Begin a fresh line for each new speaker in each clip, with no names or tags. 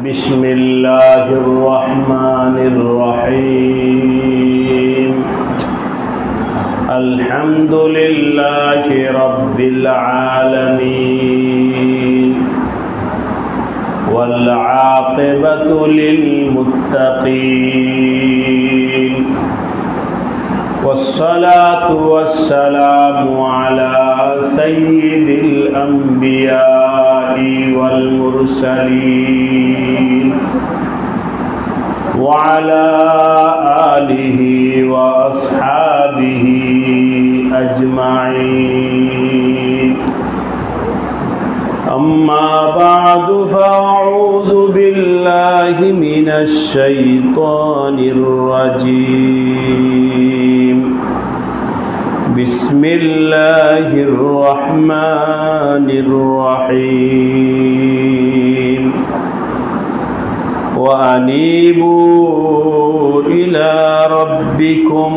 बिस्मिल्लाहिर रहमानिर रहीम अल्हम्दुलिल्लाहि रब्बिल आलमीन वल आक़िबतु लिल मुत्तक़ीन वस्सलातु वस्सलामु अला सय्यिदिल अंबिया'i वल मुरसलीन व अला आलिहि व अस्हाबिहि अजमाईन अम्मा बअदु फअऊज़ु बिल्लाहि मिनश शैतानिर रजीम बिस्मिल्लाहिर रहमानिर रहीम व अनीबू इला रब्बिकुम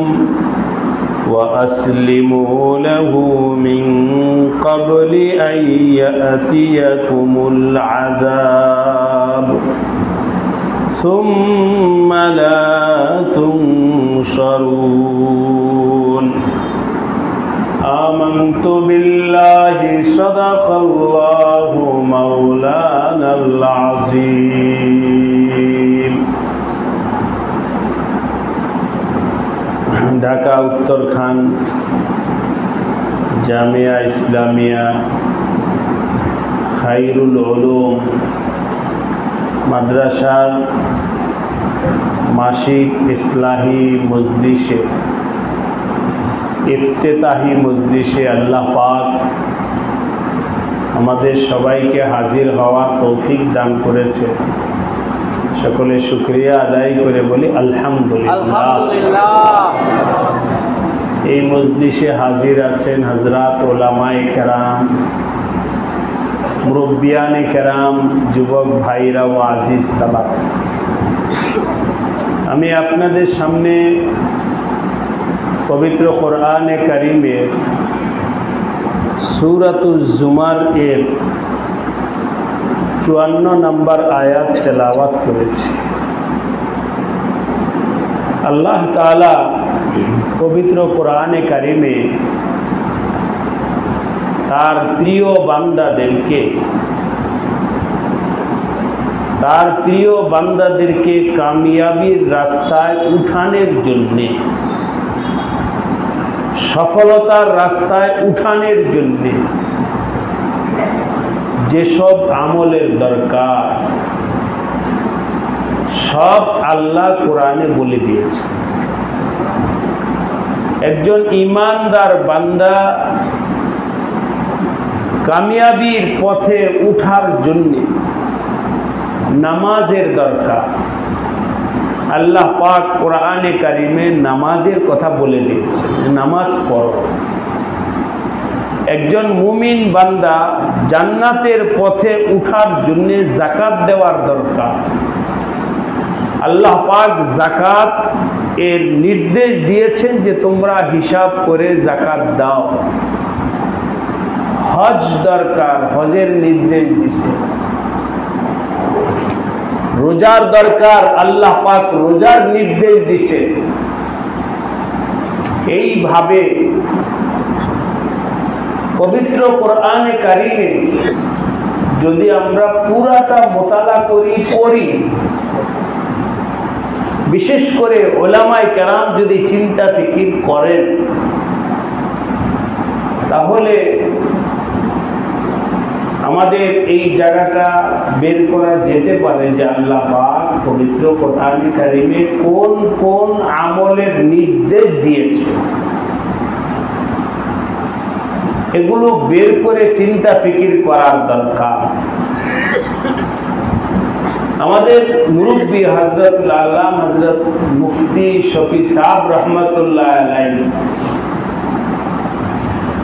व अस्लिमू लहू मिन क़ब्लि अन यअतियकुमुल अज़ाब सुम्मा ला तुंशरून आमन्तु बिल्लाहि सदक़ल्लाहु मौलानल अज़ीम। ঢাকা উত্তরখান জামিয়া ইসলামিয়া খায়রুল উলুম মাদ্রাসার মাসিক ইসলাহি মজলিসে ইফতেতাহি মজলিসে আল্লাহ পাক আমাদের সবাইকে হাজির হওয়ার তৌফিক দান করেছে। সকলে শুকরিয়া আদায় করে বলি আলহামদুলিল্লাহ। এই মজলিসে হাজির আছেন হযরত উলামায়ে কেরাম, মুরব্বিয়ানে কেরাম, যুবক ভাইরা ও আজিজ তালাক। আমি আপনাদের সামনে পবিত্র কোরআনে কারিমের সূরাতুজ জুমার এর 54 নম্বর আয়াত তেলাওয়াত করেছি। আল্লাহ তাআলা পবিত্র কোরআনে কারিমে তার প্রিয় বান্দাদেরকে কামিয়াবির রাস্তায় উঠানের জন্যে, সফলতার রাস্তায় উঠানের জন্যে যেসব আমলের দরকার সব আল্লাহ কোরআনে বলে দিয়েছে। একজন ঈমানদার বান্দা কামিয়াবির পথে উঠার জন্য নামাজের দরকার। আল্লাহ পাক কোরআনে কারিমে নামাজের কথা বলে দিয়েছে, নামাজ পড়ো। একজন মুমিন বান্দা জান্নাতের পথে উঠার জন্য যাকাত দেওয়ার দরকার। আল্লাহ পাক যাকাত এর নির্দেশ দিয়েছেন যে তোমরা হিসাব করে যাকাত দাও। হজ দরকার, হজের নির্দেশ দিয়েছে। রোজার দরকার, আল্লাহ পাক রোজার নির্দেশ দিয়েছে। এইভাবে পবিত্র কোরআনে কারিমে যদি আমরা পুরাটা মোতালা করি, পড়ি, বিশেষ করে উলামায়ে কেরাম যদি চিন্তা ফিকির করেন, তাহলে আমাদের এই জায়গাটা বের করা যেতে পারে যে আল্লাহ পাক পবিত্র কোরআনে কারিমে কোন কোন আমলের নির্দেশ দিয়েছে। এগুলো বের করে চিন্তা ফিকির করার দরকার। আমাদের মুরব্বী হযরতুল আল্লামা হযরত মুফতি শফি সাহেব রহমাতুল্লাহ আলাইহি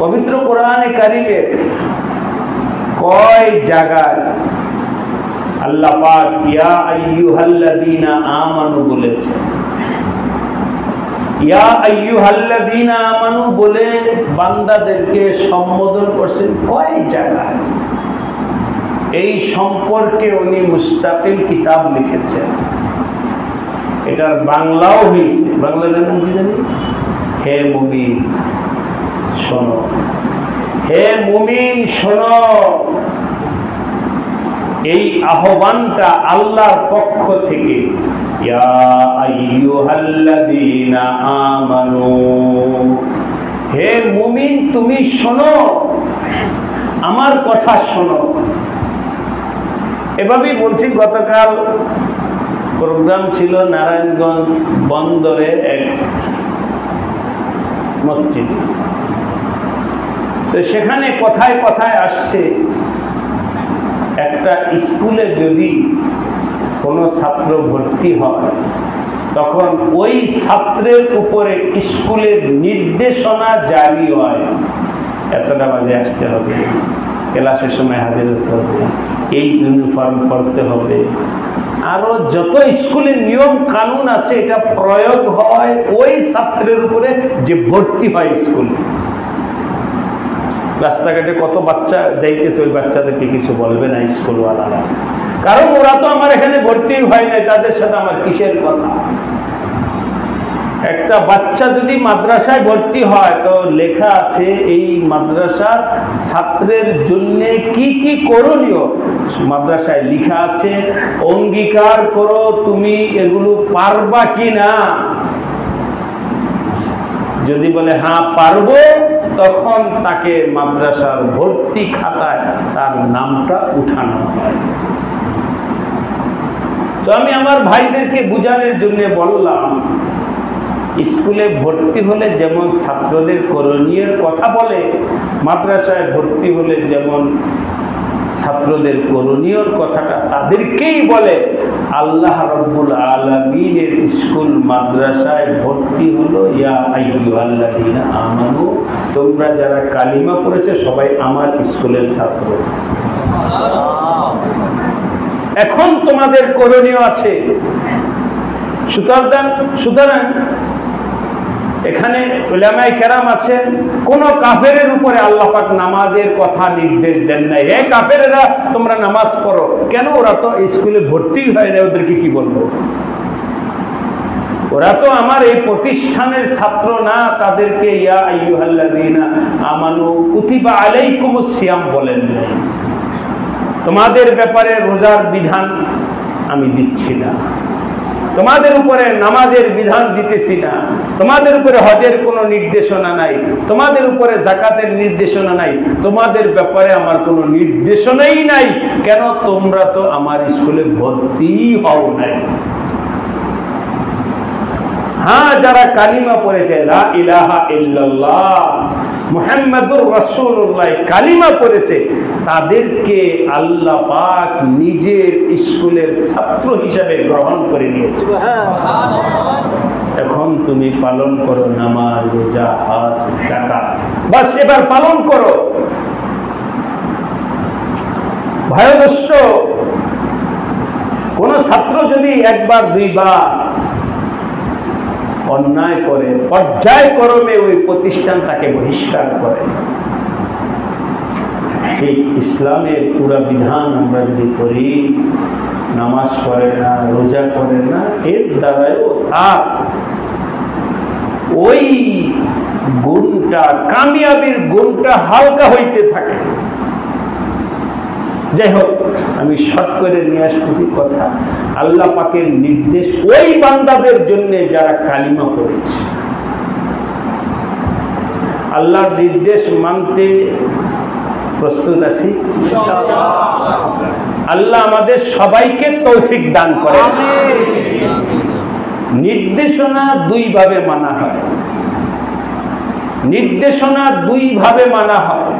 পবিত্র কোরআনে কারিমে কয় জায়গায় আল্লাহ পাক ইয়া আইয়ুহাল্লাযীনা আমানু বলেছে। ইয়া আইয়ুহাল্লাযীনা আমানু বলে বান্দাদেরকে সম্বোধন করছেন কয় জায়গায়? এই সম্পর্কে উনি মুস্তাকিল কিতাব লিখেছেন। এটার বাংলাও হয়েছে। বাংলার নাম কি জানি? হে মুমিন শোনো, হে মুমিন শোনো। এই আহ্বানটা আল্লাহর পক্ষ থেকে, ইয়া আইয়ুহাল্লাযীনা আমানু, হে মুমিন তুমি শোনো, আমার কথা শোনো। এভাবেই বলছি। গতকাল প্রোগ্রাম ছিল নারায়ণগঞ্জ বন্দরে এক মসজিদ। তো সেখানে কথায় কথায় আসছে, একটা স্কুলে যদি কোনো ছাত্র ভর্তি হয় তখন ওই ছাত্রের উপরে স্কুলের নির্দেশনা জারি হয়, এতটা বাজে আসতে হবে, ক্লাসের সময় হাজির হতে হবে, এই ইউনিফর্ম পরতে হবে, আরো যত স্কুলের নিয়ম কানুন আছে এটা প্রয়োগ হয় ওই ছাত্রের উপরে যে ভর্তি হয় স্কুলে। রাস্তাঘাটে কত বাচ্চা যাইতেছে, ওই বাচ্চাদেরকে কিছু বলবে না স্কুলওয়ালারা, কারণ ওরা তো আমার এখানে ভর্তি হয় নাই, তাদের সাথে আমার কিসের কথা। একটা বাচ্চা যদি মাদ্রাসায় ভর্তি হয় তো লেখা আছে এই মাদ্রাসার ছাত্রের জন্য কি কি করণীয় মাদ্রাসায় লেখা আছে। অঙ্গীকার করো তুমি এগুলো পারবা কি না। যদি বলে হ্যাঁ পারবো, তখন তাকে মাদ্রাসার ভর্তি খাতায় তার নামটা উঠানো হয়। তো আমি আমার ভাইদেরকে বুঝানোর জন্য বললাম, স্কুলে ভর্তি হলে যেমন ছাত্রদের করণীয়ের কথা বলে, মাদ্রাসায় ভর্তি হলে যেমন ছাত্রদের করণীয়র কথাটা তাদেরকেই বলে। আল্লাহ রাব্বুল আলামিনের স্কুল মাদ্রাসায় ভর্তি হলো ইয়া আইয়ুহাল্লাযীনা আমানু, তোমরা যারা কালিমা পড়েছে সবাই আমার স্কুলের ছাত্র। এখন তোমাদের করণীয় আছে। সুতরাং এখানে উলামায়ে কেরাম আছেন, কোন কাফেরের উপরে আল্লাহ পাক নামাজের কথা নির্দেশ দেন নাই। হে কাফেরেরা তোমরা নামাজ পড়ো, কেন? ওরা তো স্কুলে ভর্তি হয় না, ওদেরকে কি বলবো? ওরা তো আমার এই প্রতিষ্ঠানের ছাত্র না, তাদেরকে ইয়া আইয়ুহাল্লাযীনা আমানু কুতিবা আলাইকুমুস সিয়াম বলেন নাই। তোমাদের ব্যাপারে রোজার বিধান আমি দিচ্ছি না, তোমাদের উপরে নামাজের বিধান দিতেছি না, তোমাদের উপরে হজের কোনো নির্দেশনা নাই, তোমাদের উপরে যাকাতের নির্দেশনা নাই, তোমাদের ব্যাপারে আমার কোনো নির্দেশনাই নাই। কেন? তোমরা তো আমার স্কুলে ভর্তি হও নাই। হ্যাঁ, যারা কালিমা পড়েছে লা ইলাহা ইল্লাল্লাহ মুহাম্মাদুর রাসূলুল্লাহ কালিমা পড়েছে, তাদেরকে আল্লাহ পাক নিজের স্কুলের ছাত্র হিসাবে গ্রহণ করে নিয়েছে। এখন তুমি পালন করো নামাজ, রোজা, হজ, যাকাত, বাস এবার পালন করো। ভয়গ্রস্ত কোন ছাত্র যদি একবার দুইবার অন্যায় করে, পর্যায়ক্রমে ওই প্রতিষ্ঠান তাকে বহিষ্কার করে। ঠিক ইসলামের পুরা বিধান আমরা যদি করি, নামাজ পড়ে না, রোজা করে না, এর দ্বারাও তার ওই গুণটা, কামিয়াবির গুণটা হালকা হইতে থাকে। যাই হোক, আমি শর্ট করে নিয়ে আসতেছি কথা। আল্লাহ পাকের নির্দেশ ওই বান্দাদের জন্য যারা কালিমা পড়েছে। আল্লাহর নির্দেশ মানতে প্রস্তুত আছি? আল্লাহ আমাদের সবাইকে তৌফিক দান করে। নির্দেশনা দুই ভাবে মানা হয়, নির্দেশনা দুই ভাবে মানা হয়।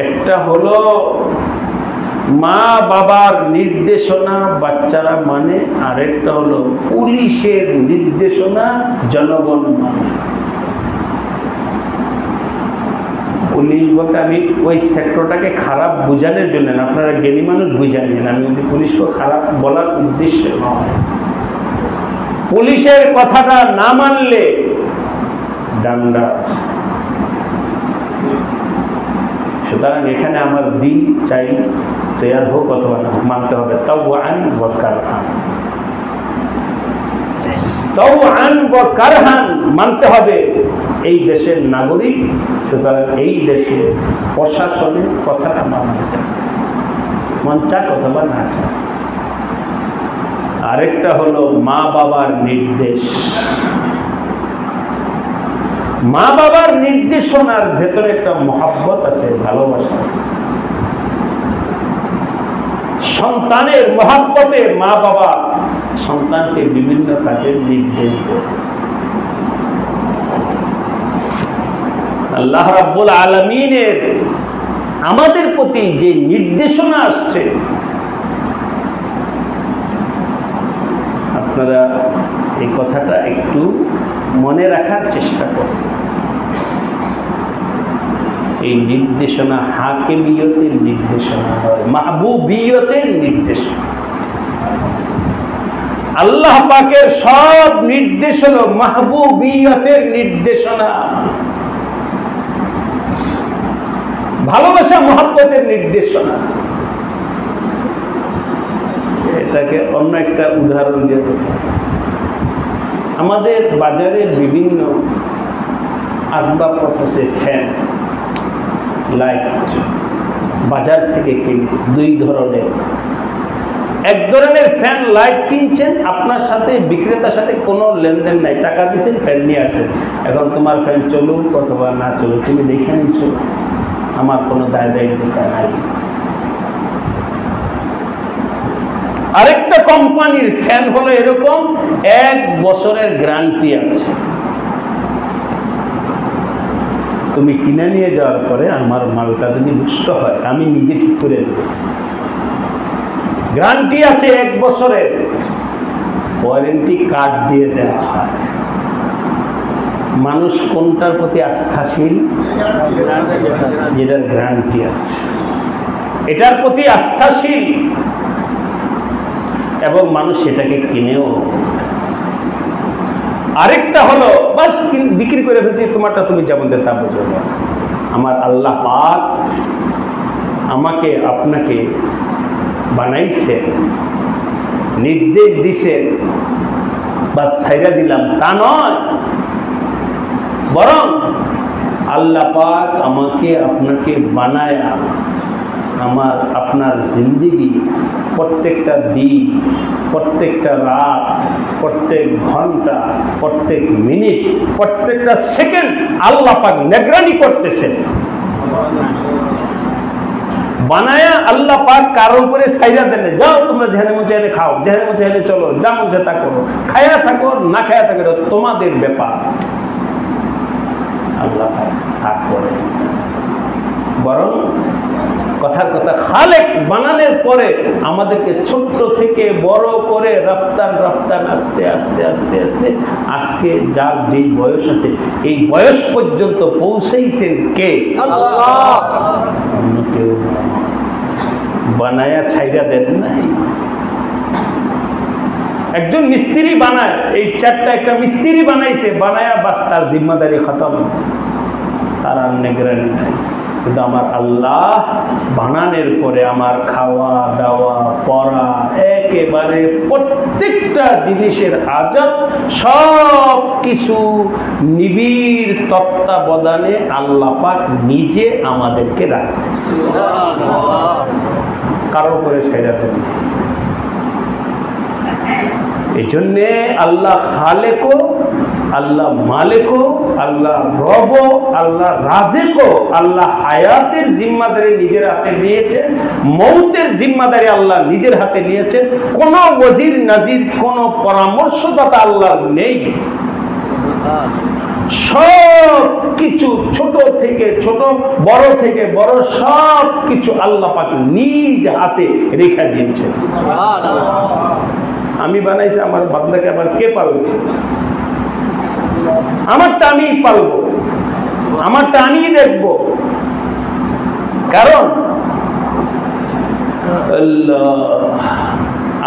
একটা হলো মা বাবার নির্দেশনা বাচ্চারা মানে, আরেকটা হলো পুলিশের নির্দেশনা জনগণ মানে। পুলিশ বলতে আমি ওই সেক্টরটাকে খারাপ বোঝানোর জন্য না, আপনারা জ্ঞানী মানুষ বুঝান না, আমি যদি পুলিশকে খারাপ বলার উদ্দেশ্যে নয়। পুলিশের কথাটা না মানলে ডান্ডা আছে। সুতরাং এখানে আমার দিন চাই তৈয়ার হোক অথবা না, মানতে হবে তাওআন ওয়া কারহান। তাওআন ওয়া কারহান মানতে হবে এই দেশের নাগরিক। সুতরাং এই দেশের প্রশাসনের কথাটা মানতে হবে, মন চাক অথবা না চাক। আরেকটা হলো মা বাবার নির্দেশ। মা বাবার নির্দেশনার ভেতরে একটা মহব্বত আছে, ভালোবাসা আছে। সন্তানের মহব্বতে মা বাবা সন্তানকে বিভিন্ন কাজের নির্দেশ দেয়। আল্লাহ রাব্বুল আলামিনের আমাদের প্রতি যে নির্দেশনা আসছে, আপনারা এই কথাটা একটু মনে রাখার চেষ্টা করুন। এই নির্দেশনা হাকিমিয়তের নির্দেশনা নয়, মাহবুবিয়তের নির্দেশনা। আল্লাহ পাকের সব নির্দেশ হলো মাহবুবিয়তের নির্দেশনা, ভালোবাসা মহব্বতের নির্দেশনা। এটাকে অন্য একটা উদাহরণ দিয়ে দেব। আমাদের বাজারে বিভিন্ন আসবাবপত্র আছে, ফ্যান, লাইট, বাজার থেকে কিনে দুই ধরনের। এক ধরনের ফ্যান লাইট কিনছেন, আপনার সাথে বিক্রেতার সাথে কোনো লেনদেন নাই, টাকা দিচ্ছেন, ফ্যান নিয়ে আসেন, এখন তোমার ফ্যান চলুক অথবা না চলুক তুমি দেখে নিছো, আমার কোনো দায় দায়িত্বতা নাই। আরেকটা কোম্পানির ফ্যান হলো এরকম, 1 বছরের গ্যারান্টি আছে। তুমি কিনে নিয়ে যাওয়ার পরে আমার মালটা যদি নষ্ট হয় আমি নিজে ঠিক করে দেব, গ্যারান্টি আছে 1 বছরের, ওয়ারেন্টি কার্ড দিয়ে দেওয়া হয়। মানুষ কোনটার প্রতি আস্থাশীল? যেটার গ্যারান্টি আছে, এটার প্রতি আস্থাশীল, এবং মানুষ সেটাকে কিনেও। আরেকটা হলো বাস বিক্রি করে ফেলছি, তোমারটা তুমি যেমন তা বুঝো না। আমার আল্লাহ পাক আমাকে আপনাকে বানাইছে, নির্দেশ দিছে, বাস ছাইরা দিলাম তা নয়, বরং আল্লাহ পাক আমাকে আপনাকে বানায়া আমার আপনার জিন্দেগি, প্রত্যেকটা দিন, প্রত্যেকটা রাত, প্রত্যেক ঘন্টা, প্রত্যেক মিনিট, প্রত্যেকটা সেকেন্ড আল্লাহ পাক নিগরানি করতেছেন। বানায়া আল্লাহ পাক কারো উপরে ছাইরা দেন, যাও তোমরা যেখানে মন চাইলে খাও, যেখানে মন চাইলে চলো, যা মন চায় তা করো, খায়া থাকো না খায়া থাকো, তোমাদের ব্যাপার। আল্লাহ পাক তা করে, বরং কথার কথা খালেক বানানোর পরে আমাদেরকে ছোট্ট থেকে বড় করে রফতার রফতার আস্তে আস্তে আস্তে আস্তে আজকে যার যেই বয়স আছে এই বয়স পর্যন্ত পৌঁছেইছেন কে? আল্লাহ। অন্য কেউ বানায়া ছাইরা দেন নাই। একজন মিস্ত্রি বানায়, এই চারটা একটা মিস্ত্রি বানাইছে, বানায়া বাস তার জিম্মাদারি খতম, তার আর নিগরানি নাই। কিন্তু আমার আল্লাহ বানানোর পরে আমার খাওয়া দাওয়া পড়া একেবারে প্রত্যেকটা জিনিসের আজাদ সব কিছু নিবিড় তত্ত্বাবধানে আল্লাহ পাক নিজে আমাদেরকে রাখতেছে, কারো করে ছেড়ে দেন। এই জন্যে আল্লাহ খালেকও, আল্লাহ মালিকও, আল্লাহ রবও, আল্লাহ রাজেকও, আল্লাহ হায়াতের জিম্মাদারি নিজের হাতে নিয়েছেন, মৌতের জিম্মাদারি আল্লাহ নিজের হাতে নিয়েছেন। কোনো ওয়াজির নাজির, কোনো পরামর্শদাতা আল্লাহ নেই। সব কিছু ছোট থেকে ছোট, বড় থেকে বড়, সব কিছু আল্লাহ পাক নিজ হাতে রেখে দিয়েছেন। আমি বানাইছি, আমার বান্দাকে আবার কে পালবে? আমারটা আমি পালবো, আমারটা আমি দেখবো। কারণ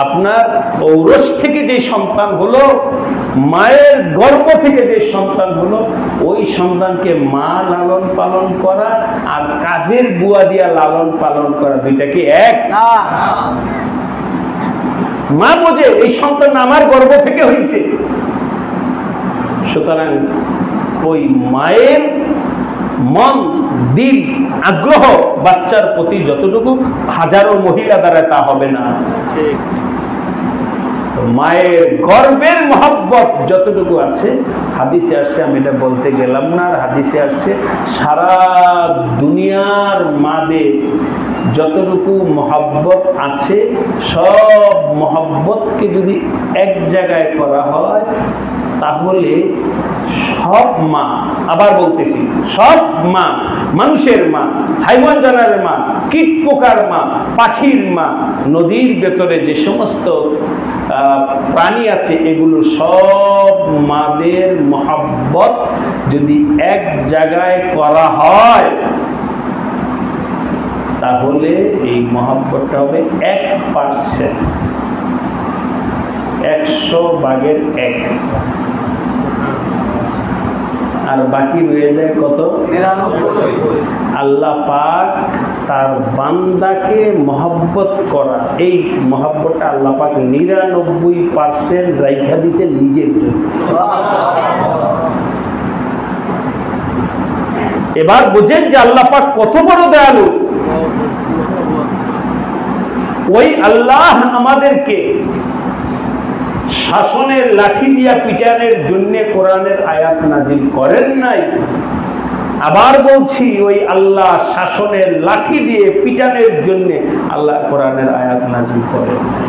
আপনার ঔরস থেকে যে সন্তান হলো মায়ের গর্ভ থেকে যে সন্তান হলো ওই সন্তানকে মা লালন পালন করা আর কাজের বুয়া দিয়া লালন পালন করা দুইটা কি এক না? মা বোঝে এই সন্তান আমার গর্ভ থেকে হয়েছে, সুতরাং ওই মায়ের মন দিল আগ্রহ বাচ্চার প্রতি যতটুকু হাজারো মহিলা দ্বারা তা হবে না। মায়ের গর্বের মহব্বত যতটুকু আছে, হাদিসে আসছে, আমি এটা বলতে গেলাম না, আর হাদিসে আসছে সারা দুনিয়ার মাদের যতটুকু মহব্বত আছে সব মহব্বতকে যদি এক জায়গায় করা হয় তাহলে সব মা, আবার বলতেছি, সব মা, মানুষের মা, হাইওয়ান জানারের মা, কীট পোকার মা, পাখির মা, নদীর ভেতরে যে সমস্ত প্রাণী আছে এগুলো সব মাদের মহব্বত যদি এক জায়গায় করা হয় তাহলে এই মহব্বতটা হবে 1%, 100 ভাগের 1, আর বাকি রয়ে যায় কত? 99। আল্লাহ পাক তার বান্দাকে মহব্বত করা, এই মহব্বতটা আল্লাহ পাক 99% রাইখা দিছে নিজের জন্য। এবার বুঝেন যে আল্লাহ পাক কত বড় দয়ালু। ওই আল্লাহ আমাদেরকে শাসনের লাঠি দিয়া পিটানের জন্য কোরআনের আয়াত নাজিল করেন নাই। আবার বলছি, ওই আল্লাহ শাসনের লাঠি দিয়ে পিটানের জন্য আল্লাহ কোরআনের আয়াত নাজিল করেন নাই।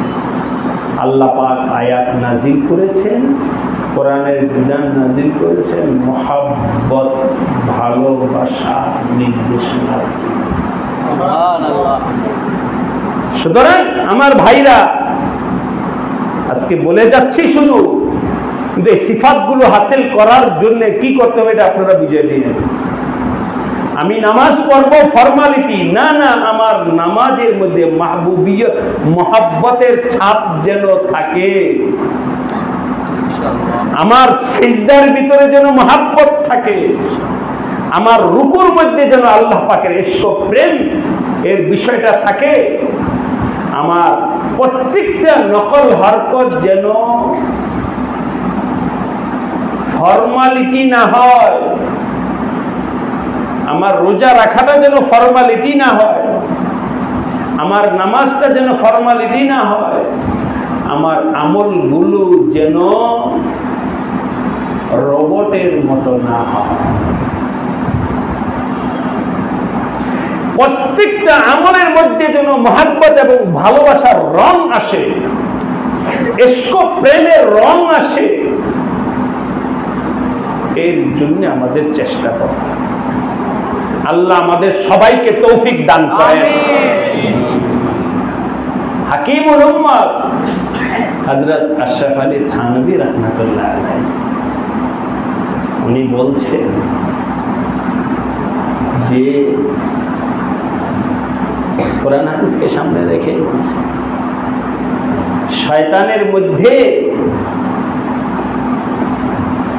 আল্লাহ পাক আয়াত নাজিল করেছেন, কোরআনের বিধান নাজিল করেছেন মহব্বত, ভালোবাসা, নির্দেশনা। সুতরাং আমার ভাইরা, আজকে বলে যাচ্ছি শুধু, কিন্তু এই সিফাতগুলো হাসিল করার জন্য কি করতে হবে এটা আপনারা বুঝে নিন। আমি নামাজ পড়বো ফরমালিটি না, না, আমার নামাজের মধ্যে মাহবুবিয়ত, মহব্বতের ছাপ যেন থাকে। আমার সিজদার ভিতরে যেন মহব্বত থাকে, আমার রুকুর মধ্যে যেন আল্লাহ পাকের ইশক প্রেম এর বিষয়টা থাকে, আমার প্রত্যেকটা নকল হরকত যেন ফরমালিটি না হয়, আমার রোজা রাখাটা যেন ফরমালিটি না হয়, আমার নামাজটা যেন ফরমালিটি না হয়, আমার আমলগুলো যেন রোবটের মতো না হয়। প্রত্যেকটা আমলের মধ্যে যেন মহব্বত এবং ভালোবাসার রং আসে, ইশক প্রেমের রং আসে, এর জন্য আমাদের চেষ্টা করতে হবে। আল্লাহ আমাদের সবাইকে তৌফিক দান করেন। হাকিমুল উম্মত হযরত আশরাফ আলী থানভী রাহমাতুল্লাহ আলাইহি উনি বলছেন যে কোরআন হাদিসকে সামনে রেখে বলছেন, শয়তানের মধ্যে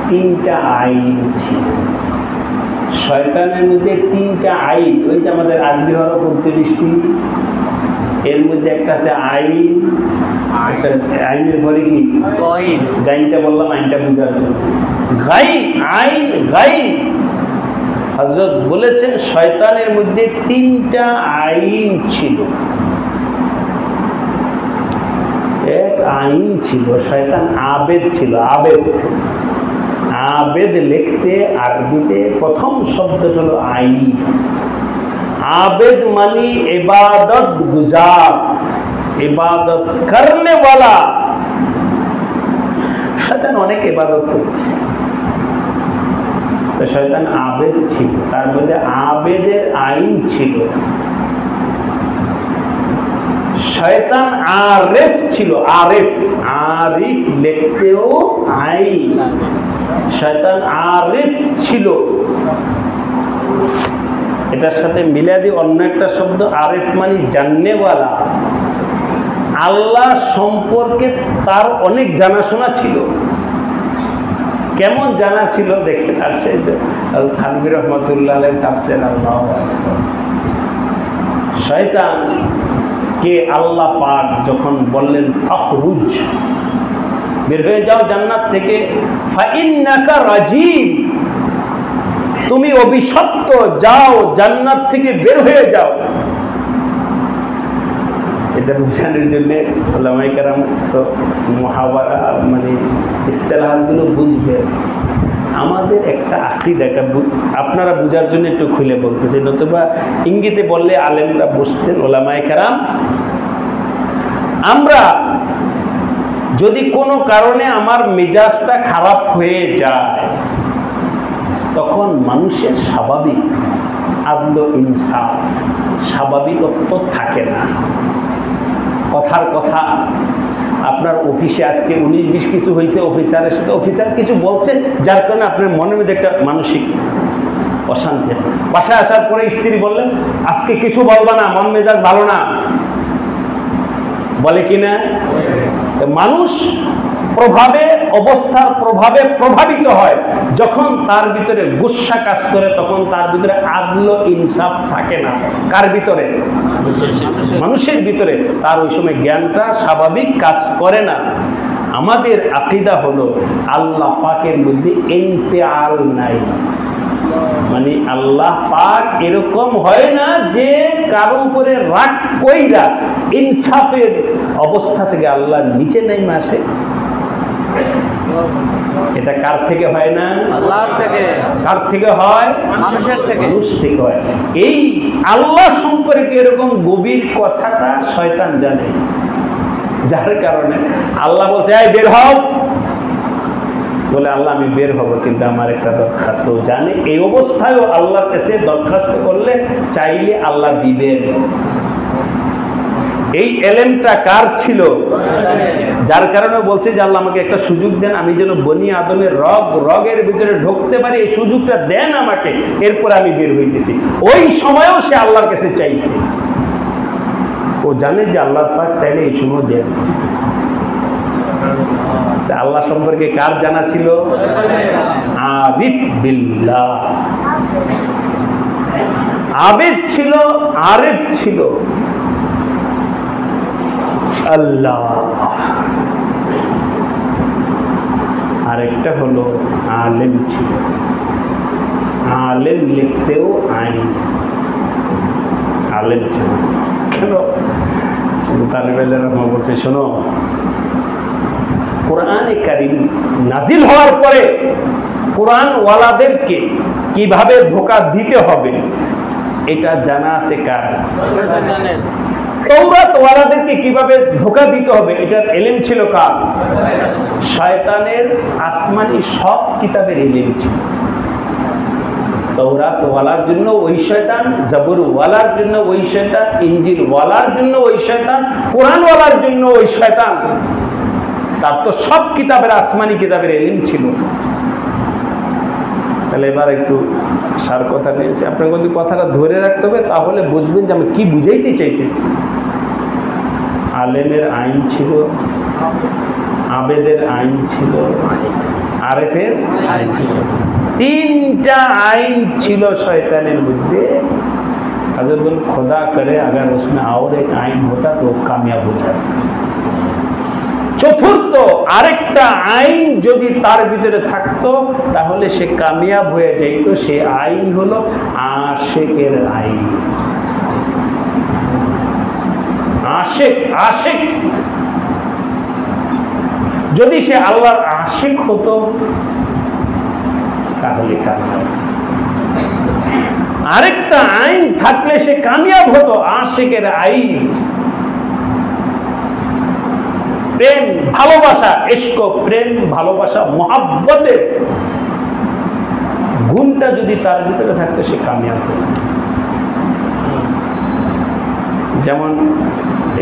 3টা আইন ছিল। শয়তানের মধ্যে 3টা আইন, ওই যে আমাদের আরবি হরফ 29টি, এর মধ্যে একটা আছে আইন, একটা আইনের পরে কি গাইন, গাইনটা বললাম আইনটা বোঝার জন্য, গাইন, আইন, গাইন। হযরত বলেছেন শয়তানের মধ্যে 3টা আইন ছিল। এক আইন ছিল, শয়তান আবেদ ছিল। আবেদ, আবেদ লিখতে আরবিতে প্রথম শব্দটা হলো আইন। আবেদ মানে ইবাদত গুজার, ইবাদত করনে वाला। শয়তান অনেক ইবাদত করছে, তো শয়তান আবেদ ছিল, তার মধ্যে আবেদের আইন ছিল। শয়তান আরেফ ছিল, আরেফ, আরিফ লিখতেও আইন। শয়তান আরেফ ছিল, এটার সাথে মিলাদি অন্য একটা শব্দ আরেফ মানে জাননেওয়ালা। আল্লাহ সম্পর্কে তার অনেক জানাশোনা ছিল, কেমন জানা ছিল দেখে আসছে থানভীর রহমতুল্লাহ আলাইহি তাফসীর। আল্লাহু আকবার। শয়তান কে আল্লাহ পাক যখন বললেন ফাখরুজ, বের হয়ে যাও জান্নাত থেকে, ফাইন্নাকা রাজিম, তুমি অভিশপ্ত, যাও জান্নাত থেকে বের হয়ে যাও। এটা বোঝানোর জন্য উলামায়ে কেরাম তো মুহাওয়ারা মানে ইস্তিলাহগুলো বুঝবে। আমাদের একটা আকীদা, এটা আপনারা বোঝার জন্য একটু খুলে বলতেছি, নতুবা ইঙ্গিতে বললে আলেমরা বুঝতেন, উলামায়ে কেরাম। আমরা যদি কোনো কারণে আমার মেজাজটা খারাপ হয়ে যায়, তখন মানুষের স্বাভাবিক আদল ইনসাফ স্বাভাবিকত্ব থাকে না। কথার কথা, আপনার অফিসে আজকে 19-20 কিছু হয়েছে, অফিসারের সাথে অফিসার কিছু বলছে, যার কারণে আপনার মনের মধ্যে একটা মানসিক অশান্তি আছে। বাসায় আসার পরে স্ত্রী বললেন আজকে কিছু বলবা না, মন মেজাজ ভালো না, বলে কিনা? মানুষ প্রভাবে, অবস্থার প্রভাবে প্রভাবিত হয়। যখন তার ভিতরে গুসা কাজ করে, তখন তার ভিতরে আদল ইনসাফ থাকে না। কার ভিতরে? মানুষের ভিতরে। তার ওই সময় জ্ঞানটা স্বাভাবিক কাজ করে না। আমাদের আকীদা হলো আল্লাহ পাকের মধ্যে ইনফিআল নাই, মানে আল্লাহ পাক এরকম হয় না যে কারো উপরে রাগ কইরা ইনসাফের অবস্থা থেকে আল্লাহ নিচে নেমে আসে। এটা কার থেকে হয় না? আল্লাহর থেকে। কার থেকে হয়? মানুষের থেকে। মানুষ থেকে হয়। এই আল্লাহ সম্পর্কে এরকম গভীর কথাটা শয়তান জানে, যার কারণে আল্লাহ বলছে এই বের হও, বলে আল্লাহ আমি বের হব, কিন্তু আমার একটা দরখাস্ত জানে। এই অবস্থায়ও আল্লাহর কাছে দরখাস্ত করলে চাইলে আল্লাহ দিবেন। এই এলেমটা কার ছিল? যার কারণে বলছে যে আল্লাহ আমাকে একটা সুযোগ দেন, আমি যেন বনি আদমের রগের ভিতরে ঢুকতে পারি, এই সুযোগটা দেন আমাকে, এরপর আমি বের হইতেছি। ওই সময়ও সে আল্লাহর কাছে চাইছে। ও জানে যে আল্লাহ পাক চাইলে এই সময় দেন। আল্লাহ সম্পর্কে কার জানা ছিল? আরিফ বিল্লাহ, আবেদ ছিল, আরিফ ছিল। আল্লাহ আরেকটা হলো আলেম ছিল। আলেম লিখতেও আইন, আলেম ছিল। কেন? তালিবাইলের রহমান বলছে শোনো, কোরআনে কারীম নাজিল হওয়ার পরে কোরআন ওয়ালাদেরকে কিভাবে ধোঁকা দিতে হবে এটা জানা আছে কার? তওরাত ওয়ালাদেরকে কিভাবে ধোঁকা দিতে হবে এটার ইলম ছিল কার? শয়তানের আসমানি সব কিতাবের ইলম ছিল। তওরাত ওয়ালার জন্য ওই শয়তান, জাবুর ওয়ালার জন্য ওই শয়তান, ইনজিল ওয়ালার জন্য ওই শয়তান, কোরআন ওয়ালার জন্য ওই শয়তান। তার তো সব কিতাবের আসমানি কিতাবের ইলম ছিল। তাহলে এবার একটু সার কথা নিয়েছি, আপনাকে যদি কথাটা ধরে রাখতে হবে তাহলে বুঝবেন যে আমি কি বুঝাইতে চাইতেছি। আলেমের আইন ছিল, আবেদের আইন ছিল, আরেফের আইন ছিল। তিনটা আইন ছিল शैताনের মধ্যে। हज़रत खुदा करे अगर उसमें और एक आइन होता तो कामयाब हो जाता। চতুর্থ আরেকটা আইন যদি তার ভিতরে থাকতো তাহলে সে কামিয়াব হয়ে যেত। সে আইন হলো আশিকের আইন। আশিক, আশিক যদি সে আল্লাহর আশিক হতো তাহলে কামিয়াব। আরেকটা আইন থাকলে সে কামিয়াব হতো, আশিকের আইন। প্রেম ভালোবাসা, ইশক, প্রেম ভালোবাসা, মোহাব্বতের গুণটা যদি তার ভিতরে থাকতো সে কামিয়াব হতো। যেমন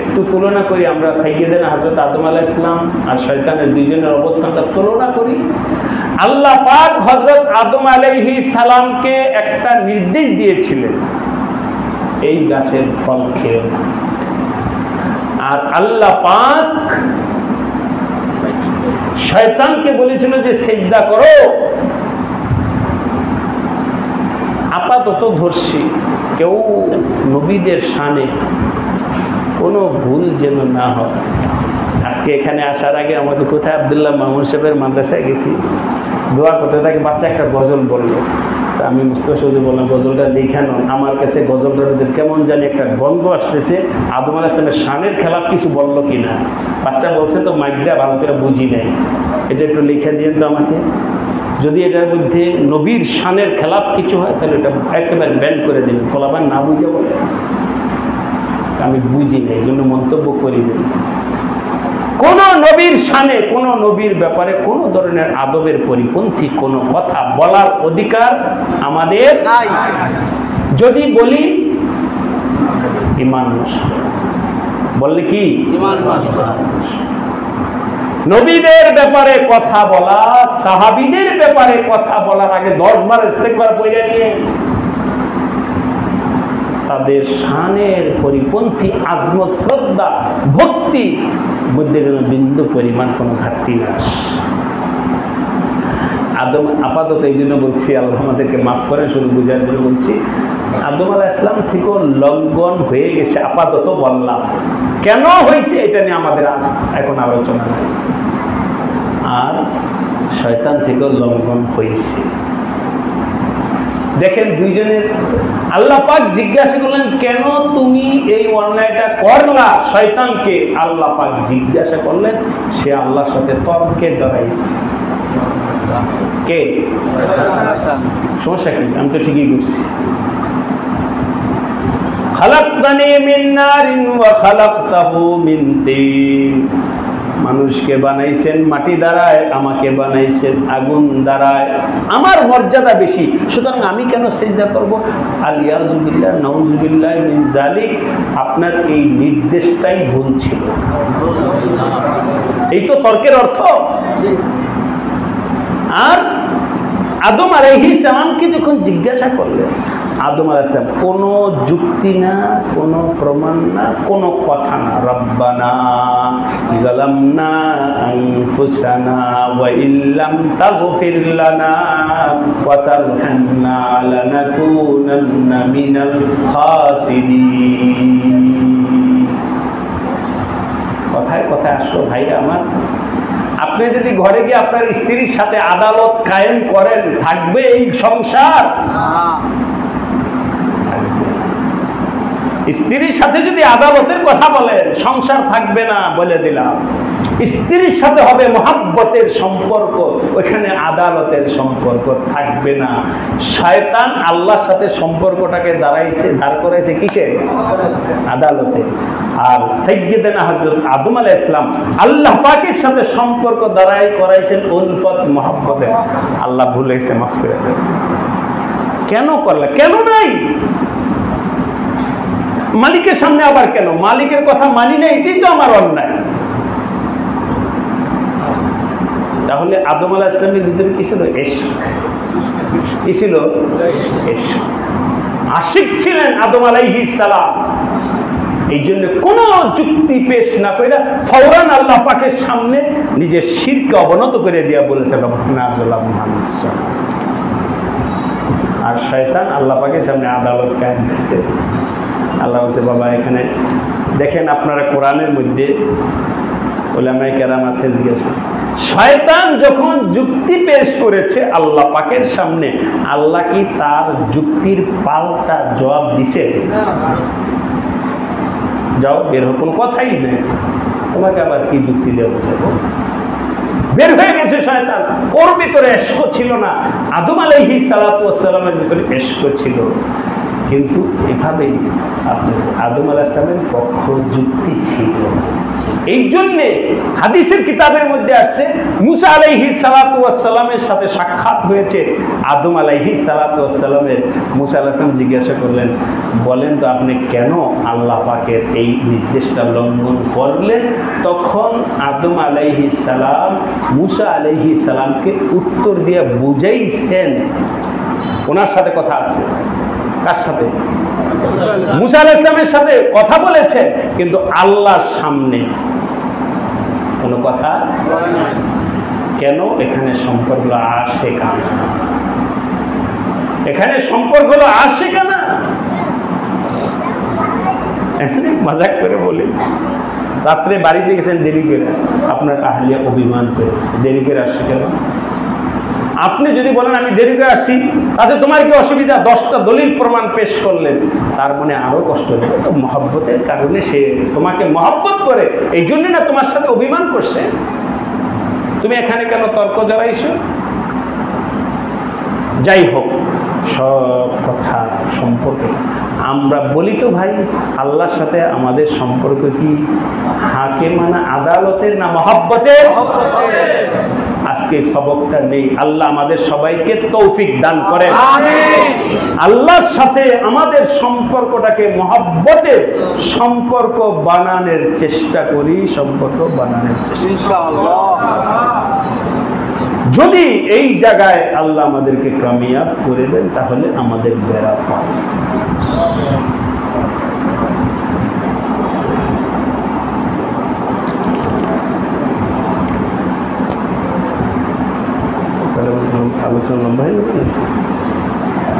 একটু তুলনা করি আমরা, সাইয়্যিদানা হযরত আদম আলাইহিস সালাম আর শয়তানের দুইজনের অবস্থানটা তুলনা করি। আল্লাহ পাক হযরত আদম আলাইহিস সালামকে একটা নির্দেশ দিয়েছিলেন, এই গাছের ফল খেও না। আর আল্লাহ পাক শয়তানকে বলেছিল যে সেজদা করো। আপাতত ধরছি কেউ নবীদের শানে কোনো ভুল যেন না হয়। আজকে এখানে আসার আগে আমাদের কোথায় আব্দুল্লাহ মামুন সাহেবের মাদ্রাসায় গেছি, দোয়া করতে থাকে, বাচ্চা একটা গজল বললো। তা আমি মুস্তফা সৌদি বললাম গজলটা লিখে নন, আমার কাছে গজলটার কেমন জানি একটা গন্ধ আসতেছে, আদম আলাইহিস সালামের শানের খেলাফ কিছু বললো কিনা। বাচ্চা বলছে তো মাইকটা ভালো করে বুঝি নাই, এটা একটু লিখে দিন তো আমাকে। যদি এটার মধ্যে নবীর শানের খেলাফ কিছু হয় তাহলে এটা একেবারে ব্যান করে দেবেন। ফলাবান না বুঝে বলে আমি বুঝি না, এই জন্য মন্তব্য করি না। কোন নবীর শানে, কোন নবীর ব্যাপারে কোন ধরনের আদবের পরিপন্থী কোন কথা বলার অধিকার আমাদের নাই। যদি বলি ঈমান নষ্ট, বললে কি ঈমান নষ্ট। নবীদের ব্যাপারে কথা বলা, সাহাবীদের ব্যাপারে কথা বলার আগে 10 বার ইস্তেগফার পড়ে নিয়ে তাদের শানের পরিপন্থী আজমত, শ্রদ্ধা, ভক্তি মধ্যে যেন বিন্দু পরিমাণ কোনো ঘাটতি না আসে। আদম আপাতত এই জন্য বলছি, আল্লাহ আমাদেরকে মাফ করে, শুধু বুঝার জন্য বলছি, আদম আলাইহিস সালাম থেকেও লঙ্ঘন হয়ে গেছে আপাতত বললাম। কেন হয়েছে এটা নিয়ে আমাদের এখন আলোচনা নাই। আর শয়তান থেকেও লঙ্ঘন হয়েছে। দেখেন দুইজনের আল্লাহ পাক জিজ্ঞাসা করলেন কেন তুমি এই অন্যায়টা করলা শয়তানকে। আল্লাহ পাক জিজ্ঞাসা করলেন, সে আল্লাহর সাথে তর্কে জড়াইছে। কে? সমস্যা কি? আমি তো ঠিকই করছি। খালাকতানি মিন নারিন ওয়া খালাকতাহু মিন তিন। মানুষকে বানাইছেন মাটি দ্বারায়, আমাকে বানাইছেন আগুন দ্বারায়। আমার মর্যাদা বেশি, সুতরাং আমি কেন সিজদা করব? আলিয়াযুবিল্লাহ নাউযুবিল্লাহ মিন যালিক। আপনার এই নির্দেশটাই ভুল ছিল। এই তো তর্কের অর্থ। আর আদম আলাইহিস সালামকে যখন জিজ্ঞাসা করলেন, আদম আলাইহিস সালাম কোনো যুক্তি না, কোনো প্রমাণ না, কোনো কথা না, রব্বানা যালামনা আনফুসানা ওয়া ইল্লাম তাগফির লানা ওয়া তারহামনা লানাকুনান্না মিনাল খাসিরিন। কথায় কথায় আসলো ভাইরা আমার, আপনি যদি ঘরে গিয়ে আপনার স্ত্রীর সাথে আদালত কায়েম করেন, থাকবে এই সংসার? স্ত্রীর সাথে যদি আদালতের কথা বলেন, সংসার থাকবে না, বলে দিলাম। স্ত্রীর সাথে হবে মহাব্বতের সম্পর্ক, ওইখানে আদালতের সম্পর্ক থাকবে না। শয়তান আল্লাহর সাথে সম্পর্কটাকে দাঁড় করাইছে কিসে? আদালতে। আর সাইয়্যিদানা হযরত আদম আলাইহিস সালাম আল্লাহ পাকের সাথে সম্পর্ক করাইছেন উলফত, মহাব্বতে। আল্লাহ ভুলেছে, মাফ করে দেন। কেন করলা? কেন নাই? মালিকের সামনে আবার কেন? মালিকের কথা মানি না, এটাই তো আমার অন্যায়। তাহলে আদম আলাইহিস সালামের ভিতরে কি ছিল? ইশক। কি ছিল? ইশক। আশিক ছিলেন আদম আলাইহিস সালাম। এই জন্য কোন যুক্তি পেশ না করে ফৌরান আল্লাহ পাকের সামনে নিজের শিরকে অবনত করে দিয়া বলেছে রব্বানা যালামনা আনফুসানা। আর শয়তান আল্লাহ পাকের সামনে আদালত কায়েম করেছে। আল্লাহ বলছে, বাবা এখানে দেখেন, আপনারা কোরআনের মধ্যে উলামায়ে কেরাম আছেন, জিজ্ঞাসা শয়তান যখন যুক্তি পেশ করেছে আল্লাহ পাকের সামনে, আল্লাহ কি তার যুক্তির পাল্টা জবাব দিছে? যাও বের হোক, কোনো কথাই নেই, তোমাকে আবার কি যুক্তি দেওয়া যাবো? বের হয়ে গেছে শয়তান। ওর ভিতরে ইশক ছিল না, আদম আলাইহিস সালাতু ওয়াস সালামের ভিতরে ইশক ছিল। কিন্তু এভাবেই আদম আলাইহিস সালামের পক্ষ যুক্তি ছিল। এই জন্যে হাদিসের কিতাবের মধ্যে আসছে, মুসা আলাইহিস সালাতু ওয়াস সালামের সাথে সাক্ষাৎ হয়েছে আদম আলাইহিস সালাতু ওয়াস সালামের। মুসা আলাইহিস সালাম জিজ্ঞাসা করলেন, বলেন তো আপনি কেন আল্লাহ পাকের এই নির্দেশটা লঙ্ঘন করলেন? তখন আদম আলাইহিস সালাম মুসা আলাইহিস সালামকে উত্তর দিয়ে বুঝাইছেন। ওনার সাথে কথা আছে। কার সাথে? মুসা আলাইহিস সালামের সাথে কথা বলেছেন, কিন্তু আল্লাহর সামনে কোনো কথা কেন? এখানে সম্পর্ক হলো আশিকানা, এখানে সম্পর্ক হলো আশিকানা। মজাক করে বলি, রাত্রে বাড়িতে গেছেন দেরি করে, আপনার আহলিয়া অভিমান করে গেছে, দেরি করে আসছে কেন? আপনি যদি বলেন আমি দেরি করে আসছি, তাতে তোমার কি অসুবিধা? 10টা দলিল প্রমাণ পেশ করলেন, তার মনে আরো কষ্ট দেবে। তো মহব্বতের কারণে সে তোমাকে মহব্বত করে, এই জন্য না তোমার সাথে অভিমান করছে। তুমি এখানে কেন তর্ক জড়াইছো? যাই হোক, সব কথা সম্পর্কে আমরা বলি তো ভাই, আল্লাহর সাথে আমাদের সম্পর্ক কি হাকিমানা আদালতের না মহব্বতের? আজকে সবকটা নেই। আল্লাহ আমাদের সবাইকে তৌফিক দান করেন। আল্লাহর সাথে আমাদের সম্পর্কটাকে মহব্বতের সম্পর্ক বানানোর চেষ্টা করি, সম্পর্ক বানানোর চেষ্টা ইনশাআল্লাহ। যদি এই জায়গায় আল্লাহ আমাদেরকে কামিয়াব করে দেন, তাহলে আমাদের বেড়া পায়। আলোচনা লম্বা হয়ে যাবে।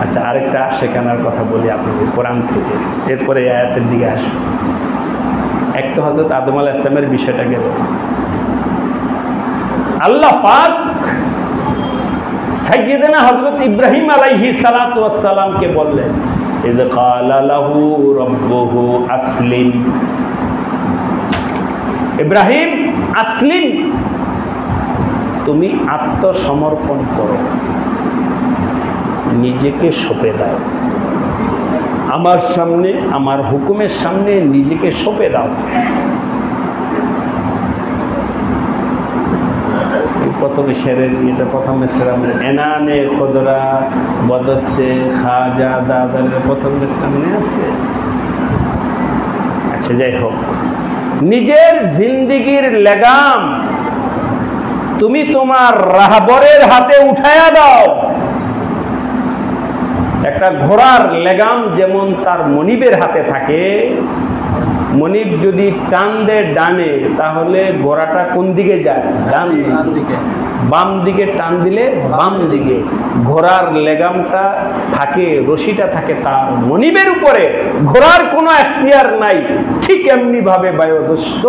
আচ্ছা, আরেকটা শেখানোর কথা বলি আপনাদের কোরআন থেকে, এরপরে আয়াতের দিকে আসবো। এক তো হযরত আদম আলাইহিস সালামের বিষয়টা গেল। আল্লাহ পাক সাইয়্যিদানা হযরত ইব্রাহিম আলাইহিস সালাতু ওয়াস সালামকে বললেন, ইয ক্বালা লাহু রাব্বুহু আসলিম, ইব্রাহিম আসলিম, তুমি আত্মসমর্পণ করো, নিজেকে সঁপে দাও, আমার সামনে, আমার হুকুমের সামনে নিজেকে সঁপে দাও। প্রথমে শেরের এটা প্রথমে সেরাম এনানে খোদরা বদস্তে খাজা দাদার প্রথম সামনে আছে। আচ্ছা, যাই হোক, নিজের জিন্দিগির লেগাম তুমি তোমার রাহবরের হাতে উঠায়া দাও। একটা ঘোড়ার লেগাম যেমন তার মনিবের হাতে থাকে, মনিব যদি টান দেয় ডানে, তাহলে ঘোড়াটা কোন দিকে যায়? ডান দিকে। বাম দিকে টান দিলে বাম দিকে। ঘোড়ার লেগামটা থাকে, রশিটা থাকে তার মনিবের উপরে, ঘোড়ার কোনো এখতিয়ার নাই। ঠিক এমনি ভাবে বায়ুদোস্ত,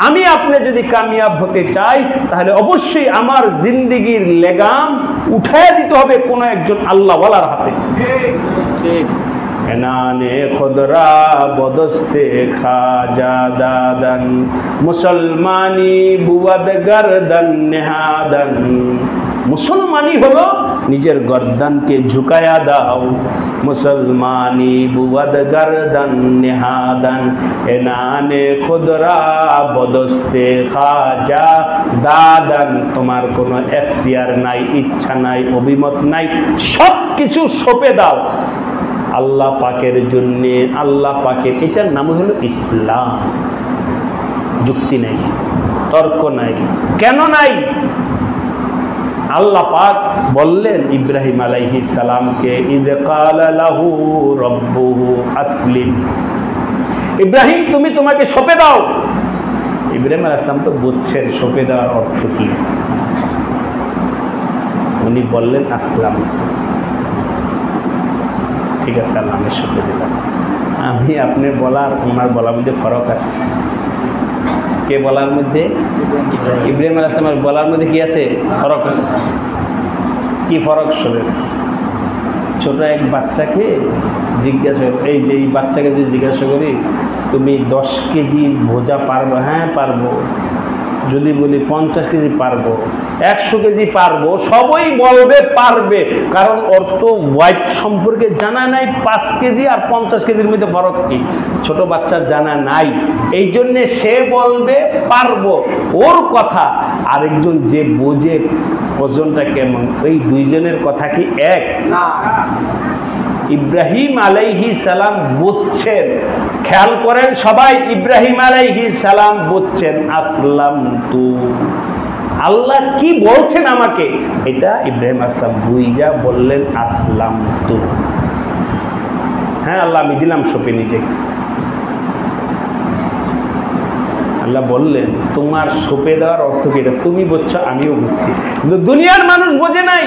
আমি আপনি যদি কামিয়াব হতে চাই, তাহলে অবশ্যই আমার জিন্দিগির লেগাম উঠায় দিতে হবে কোনো একজন আল্লাহওয়ালার হাতে। ঠিক। এনানে খুদরা বদস্তে খাজা দাদান, মুসলমানি বুয়াদ গর্দন নেহাদান। মুসলমানি হলো নিজের গর্দানকে ঝুঁকায়া দাও, মুসলমানি বুয়াদ গর্দন নেহাদান, এনানে খুদরা বদস্তে খাজা দাদান। তোমার কোনো এখতিয়ার নাই, ইচ্ছা নাই, অভিমত নাই, সব কিছু সঁপে দাও আল্লাহ পাকের জন্যে। আল্লাহ পাকের, এটার নাম হলো ইসলাম। যুক্তি নাই, তর্ক নাই। কেন নাই? আল্লাহ পাক বললেন ইব্রাহিম আলাইহিস সালামকে, ইয ক্বালা লাহু রাব্বুহু আসলিম, ইব্রাহিম তুমি তোমাকে সঁপে দাও। ইব্রাহিম আলাইহিস সালাম তো বুঝছেন সঁপে দেওয়ার অর্থ কি। উনি বললেন আসলাম। ঠিক আছে, আল্লাহ আমি সঁপে দিলাম। আমি আপনি বলার ওনার বলার মধ্যে ফরক আছে। কে বলার মধ্যে? ইব্রাহিম আলাইহিস সালামের বলার মধ্যে কি আছে? ফরক আছে। কি ফরক? শোনেন, ছোট এক বাচ্চাকে জিজ্ঞাসা, এই যে এই বাচ্চাকে যদি জিজ্ঞাসা করি তুমি 10 কেজি বোঝা পারবো? হ্যাঁ পারবো। যদি বলি 50 কেজি পারবো, 100 কেজি পারবো, সবই বলবে পারবে, কারণ ওর তো ওয়েট সম্পর্কে জানা নাই। 5 কেজি আর 50 কেজির মধ্যে ফরক কি ছোট বাচ্চার জানা নাই, এই জন্যে সে বলবে পারবো। ওর কথা আরেকজন যে বোঝে ওজনটা কেমন, ওই দুইজনের কথা কি এক? না। ইব্রাহিম আলাইহিস সালাম বুঝছেন, খেয়াল করেন সবাই, ইব্রাহিম আলাইহিস সালাম বুঝছেন আসলামতু, আল্লাহ কি বলছেন আমাকে, এটা ইব্রাহিম আসলাম বুঝা বললেন আসলামতু। হ্যাঁ আল্লাহ আমি দিলাম সঁপে নিজেকে। আল্লাহ বললেন তোমার সঁপে দেওয়ার অর্থ কি? এটা তুমি বুঝছো, আমিও বুঝছি, কিন্তু দুনিয়ার মানুষ বোঝে নাই।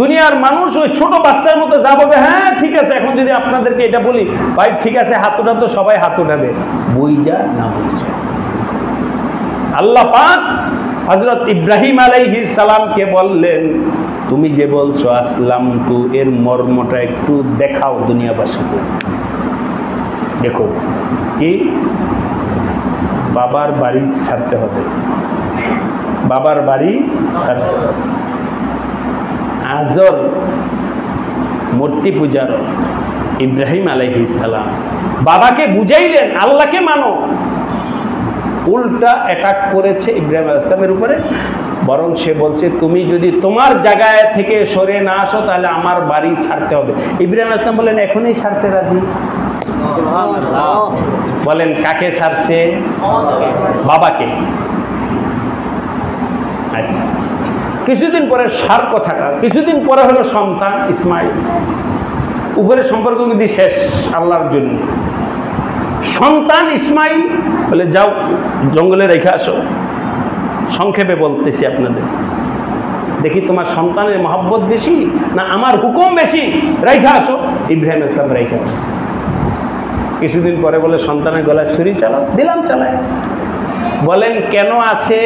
দুনিয়ার মানুষ ওই ছোট বাচ্চার মতো যা বলবে, হ্যাঁ ঠিক আছে। এখন যদি আপনাদেরকে এটা বলি, ভাই ঠিক আছে হাত উঠান, তো সবাই হাত উঠাবে, বুঝা না বুঝা। আল্লাহ পাক হযরত ইব্রাহিম আলাইহিস সালামকে বললেন, তুমি যে বলছো আসলাম তু, এর মর্মটা একটু দেখাও দুনিয়াবাসীকে। দেখো কি, বাবার বাড়ি ছাড়তে হবে, বাবার বাড়ি ছাড়তে হবে। আজর মূর্তি পূজার ইব্রাহিম আলাইহিস সালাম বাবাকে বুঝাইলেন আল্লাহকে মানো, উল্টা অ্যাটাক করেছে ইব্রাহিম আলাইহিস সালামের উপরে। বরং সে বলছে তুমি যদি তোমার জায়গায় থেকে সরে না আসো তাহলে আমার বাড়ি ছাড়তে হবে। ইব্রাহিম আলাইহিস সালাম বলেন এখনই ছাড়তে রাজি। বলেন কাকে ছাড়ছে? বাবাকে। আচ্ছা, কিছুদিন পরে সার কথাটা, কিছুদিন পরে হলো সন্তান ইসমাইল। উপরে সম্পর্ক কিন্তু শেষ আল্লাহর জন্য। সন্তান ইসমাইল বলে যাও জঙ্গলে রেখে আসো। সংক্ষেপে বলতেছি আপনাদের, দেখি তোমার সন্তানের মহব্বত বেশি না আমার হুকুম বেশি, রেখে আসো। ইব্রাহিম ইসলাম রেখে আসছে। কিছুদিন পরে বলে সন্তানের গলায় ছুরি চালাও, দিলাম চালায়। বলেন কেন আছে?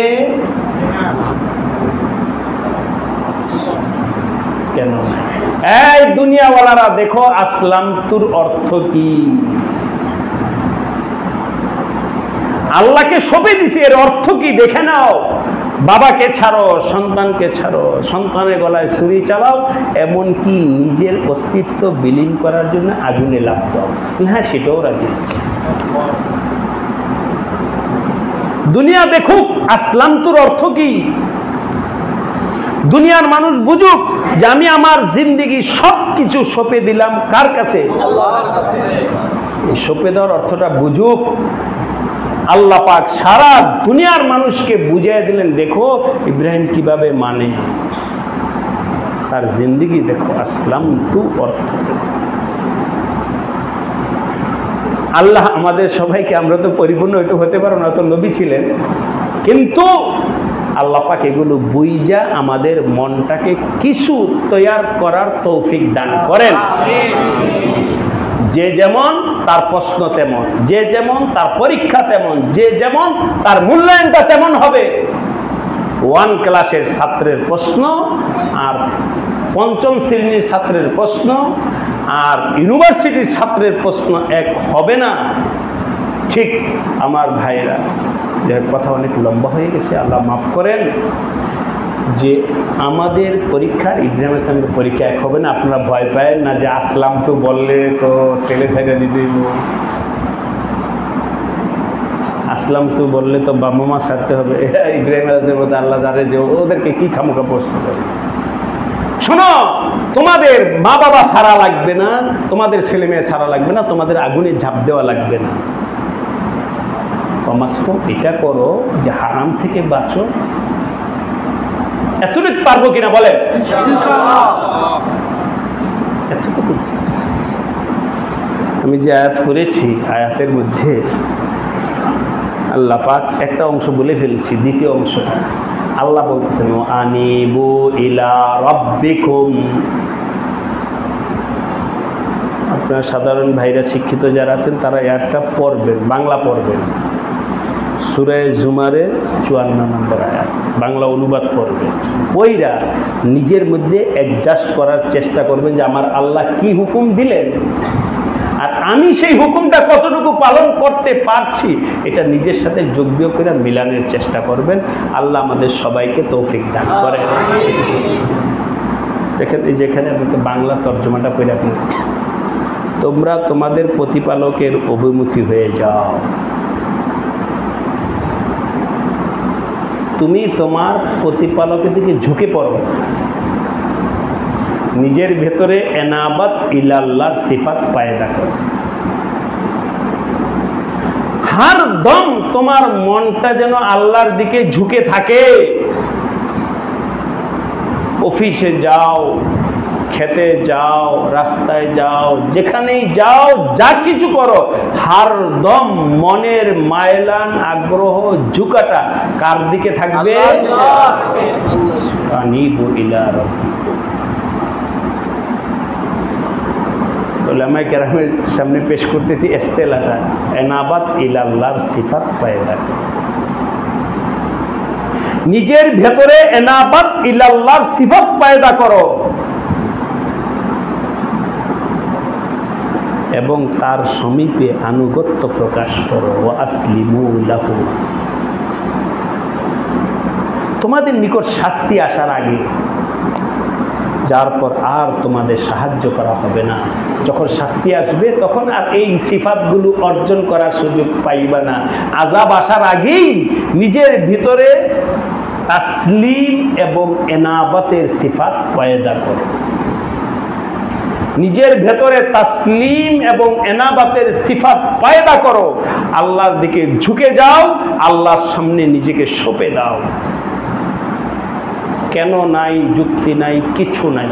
কেন? এই দুনিয়াওয়ালারা দেখো আসলাম তুর অর্থ কি? আল্লাহকে সঁপে দিছি, এর অর্থ কি দেখে নাও। বাবাকে ছাড়ো, সন্তানকে ছাড়ো, সন্তানের গলায় ছুরি চালাও, এমনকি নিজের অস্তিত্ব বিলীন করার জন্য আগুনে লাফ দাও। হ্যাঁ, সেটাও রাজি আছে। দুনিয়া দেখুক আসলাম তুর অর্থ কি, দুনিয়ার মানুষ বুঝুক যে আমি আমার জিন্দেগি সব কিছু সঁপে দিলাম কার কাছে? আল্লাহর কাছে। এই সঁপে দেওয়ার অর্থটা বুঝুক। আল্লাহ পাক সারা দুনিয়ার মানুষকে বুঝিয়ে দিলেন, দেখো ইব্রাহিম কিভাবে মানে, তার জিন্দেগি দেখো, আসলাম তু অর্থ দেখো। আল্লাহ আমাদের সবাইকে, আমরা তো পরিপূর্ণ হতে পারবো না, তো নবী ছিলেন, কিন্তু আল্লাহ পাক এগুলো বুঝা আমাদের মনটাকে কিছু তৈয়ার করার তৌফিক দান করেন। যে যেমন তার প্রশ্ন তেমন, যে যেমন তার পরীক্ষা তেমন, যে যেমন তার মূল্যায়নটা তেমন হবে। 1 ক্লাসের ছাত্রের প্রশ্ন আর 5ম শ্রেণীর ছাত্রের প্রশ্ন আর ইউনিভার্সিটির ছাত্রের প্রশ্ন এক হবে না। ঠিক আমার ভাইরা, যে কথা অনেক লম্বা হয়ে গেছে, আল্লাহ মাফ করেন, যে আমাদের পরীক্ষার ইব্রাহিম ইসলামের পরীক্ষা এক হবে না। আপনারা ভয় পায়েন না যে আসলাম তো বললে তো ছেলে ছেড়ে দিতে, আসলাম তো বললে তো বাবা মা ছাড়তে হবে। ইব্রাহিম ইসলামের মধ্যে আল্লাহ জানে যে ওদেরকে কি খামোখা প্রশ্ন করে। শোনো, তোমাদের মা বাবা ছাড়া লাগবে না, তোমাদের ছেলে মেয়ে ছাড়া লাগবে না, তোমাদের আগুনে ঝাঁপ দেওয়া লাগবে না। কমাসকম এটা করো যে হারাম থেকে বাঁচো। এতটুকু পারবো কিনা বলে? এতটুকু। আমি যে আয়াত করেছি, আয়াতের মধ্যে আল্লাহ পাক একটা অংশ বলে ফেলেছি, দ্বিতীয় অংশ আল্লাহ বলতেছেন আনিবু ইলা রাব্বিকুম। আপনার সাধারণ ভাইরা, শিক্ষিত যারা আছেন তারা আয়াতটা পড়বেন, বাংলা পড়বেন। সূরা জুমারের 54 নম্বর আয়াত, বাংলা অনুবাদ করবেন। ওইরা নিজের মধ্যে অ্যাডজাস্ট করার চেষ্টা করবেন যে আমার আল্লাহ কি হুকুম দিলেন আর আমি সেই হুকুমটা কতটুকু পালন করতে পারছি, এটা নিজের সাথে যোগ বিয়োগ করে মিলানোর চেষ্টা করবেন। আল্লাহ আমাদের সবাইকে তৌফিক দান করেন। দেখেন, এই যেখানে আপনাকে বাংলা তর্জমাটা করে আপনি, তোমরা তোমাদের প্রতিপালকের অভিমুখী হয়ে যাও, তুমি তোমার প্রতিপালকের দিকে ঝুঁকে পড়ো, নিজের ভেতরে এনাবাত ইলাল্লাহর সিফাত পায়দা করো। হর দম তোমার মনটা যেন আল্লাহর দিকে ঝুঁকে থাকে। অফিসে যাও, খেতে যাও, রাস্তায় যাও, যেখানেই যাও, যা কিছু করো, হরদম মনের মায়লান, আগ্রহ, ঝুঁকাটা কার দিকে থাকবে? আনিবু ইলা রাব্বিকুম। উলামায়ে কেরামের সামনে পেশ করতেছি ইস্তেলাহটা, এনাবাত ইলাল্লাহর সিফাত পয়দা করো। নিজের ভেতরে এনাবাত ইলাল্লাহর সিফাত পয়দা করো এবং তার সমীপে আনুগত্য প্রকাশ করো। ওয়া আসলিমু লাহু। তোমাদের নিকট শাস্তি আসার আগে, যার পর আর তোমাদের সাহায্য করা হবে না, যখন শাস্তি আসবে তখন আর এই সিফাতগুলো অর্জন করার সুযোগ পাইবা না। আযাব আসার আগেই নিজের ভিতরে তাসলিম এবং এনাবাতের সিফাত পয়দা করো। নিজের ভেতরে তাসলিম এবং এনাবাতের সিফাত পয়দা করো। আল্লাহর দিকে ঝুঁকে যাও, আল্লাহর সামনে নিজেকে সঁপে দাও। কেন নাই, যুক্তি নাই, কিছু নাই।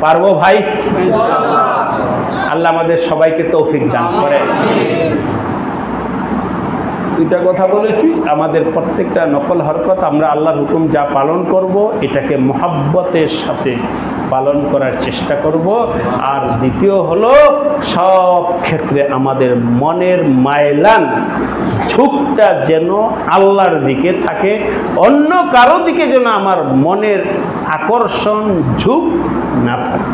পারবো ভাই? আল্লাহ আমাদের সবাইকে তৌফিক দান করেন। দুইটা কথা বলেছি, আমাদের প্রত্যেকটা নকল হরকত আমরা আল্লাহর হুকুম যা পালন করব এটাকে মহব্বতের সাথে পালন করার চেষ্টা করব। আর দ্বিতীয় হলো, সব ক্ষেত্রে আমাদের মনের মায়লান, ঝুঁকটা যেন আল্লাহর দিকে থাকে, অন্য কারো দিকে যেন আমার মনের আকর্ষণ, ঝুঁক না থাকে।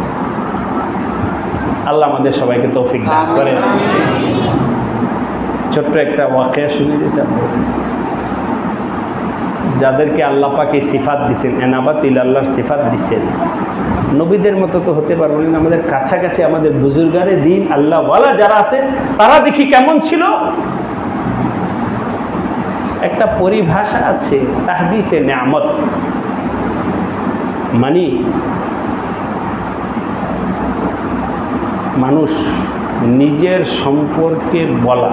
আল্লাহ আমাদের সবাইকে তৌফিক দান করেন। ছোট্ট একটা ওয়াকিয়া শুনে দিয়েছে আপনাদের। যাদেরকে আল্লাহ পাক এই সিফাত দিচ্ছেন, এনাবাত ইলাল্লাহর সিফাত দিচ্ছেন, নবীদের মতো তো হতে পারবো না। আমাদের কাছাকাছি আমাদের বুজুর্গারে দিন আল্লাহওয়ালা যারা আছে, তারা দেখি কেমন ছিল। একটা পরিভাষা আছে তাহদিসে নেয়ামত, মানে মানুষ নিজের সম্পর্কে বলা।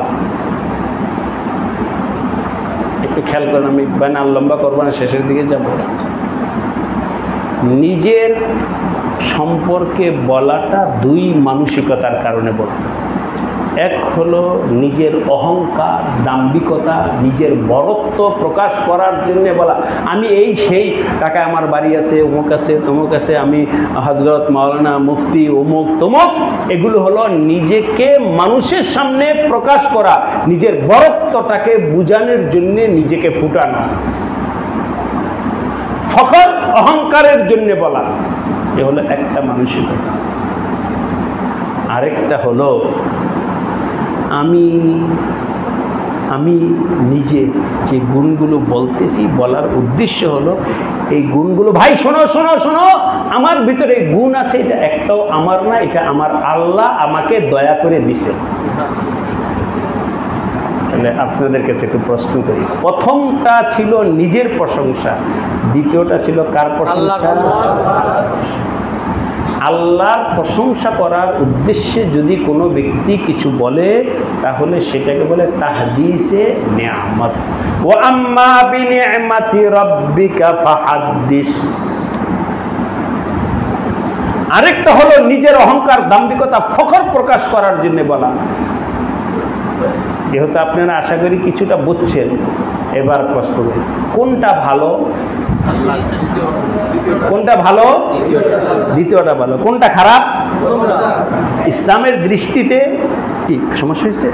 একটু খেয়াল করেন, আমি বানান লম্বা করবো না, শেষের দিকে যাব। নিজের সম্পর্কে বলাটা দুই মানসিকতার কারণে বলতে। এক হলো নিজের অহংকার, দাম্ভিকতা, নিজের বড়ত্ব প্রকাশ করার জন্য বলা, আমি এই সেই, টাকা আমার বাড়ি আছে, অমুক আছে, তমুক আছে, আমি হজরত, মাওলানা, মুফতি, অমুক তমুক। এগুলো হলো নিজেকে মানুষের সামনে প্রকাশ করা, নিজের বড়ত্বটাকে বুঝানোর জন্য নিজেকে ফুটানো, ফখর, অহংকারের জন্য বলা। এ হলো একটা মানসিকতা। আরেকটা হলো আমি নিজে যে গুণগুলো বলতেছি, বলার উদ্দেশ্য হলো এই গুণগুলো, ভাই শোনো শোনো শোনো, আমার ভিতরে গুণ আছে, এটা একটাও আমার না, এটা আমার আল্লাহ আমাকে দয়া করে দিছে। তাহলে আপনাদের কাছে একটু প্রশ্ন করি, প্রথমটা ছিল নিজের প্রশংসা, দ্বিতীয়টা ছিল কার প্রশংসা? আল্লাহর প্রশংসা করার উদ্দেশ্যে যদি কোনো ব্যক্তি কিছু বলে, তাহলে সেটাকে বলে তাহদিসে নিয়ামত। ওয়া আম্মা বিনি'মাতি রাব্বিকা ফাহাদ্দিস। আরেকটা হলো নিজের অহংকার, দাম্ভিকতা, ফখর প্রকাশ করার জন্য বলা। যেহেতু আপনারা আশা করি কিছুটা বুঝছেন, এবার প্রশ্ন করি, কোনটা ভালো? কোনটা ভালো? দ্বিতীয়টা ভালো। কোনটা খারাপ? ইসলামের দৃষ্টিতে কি সমস্যা হয়েছে?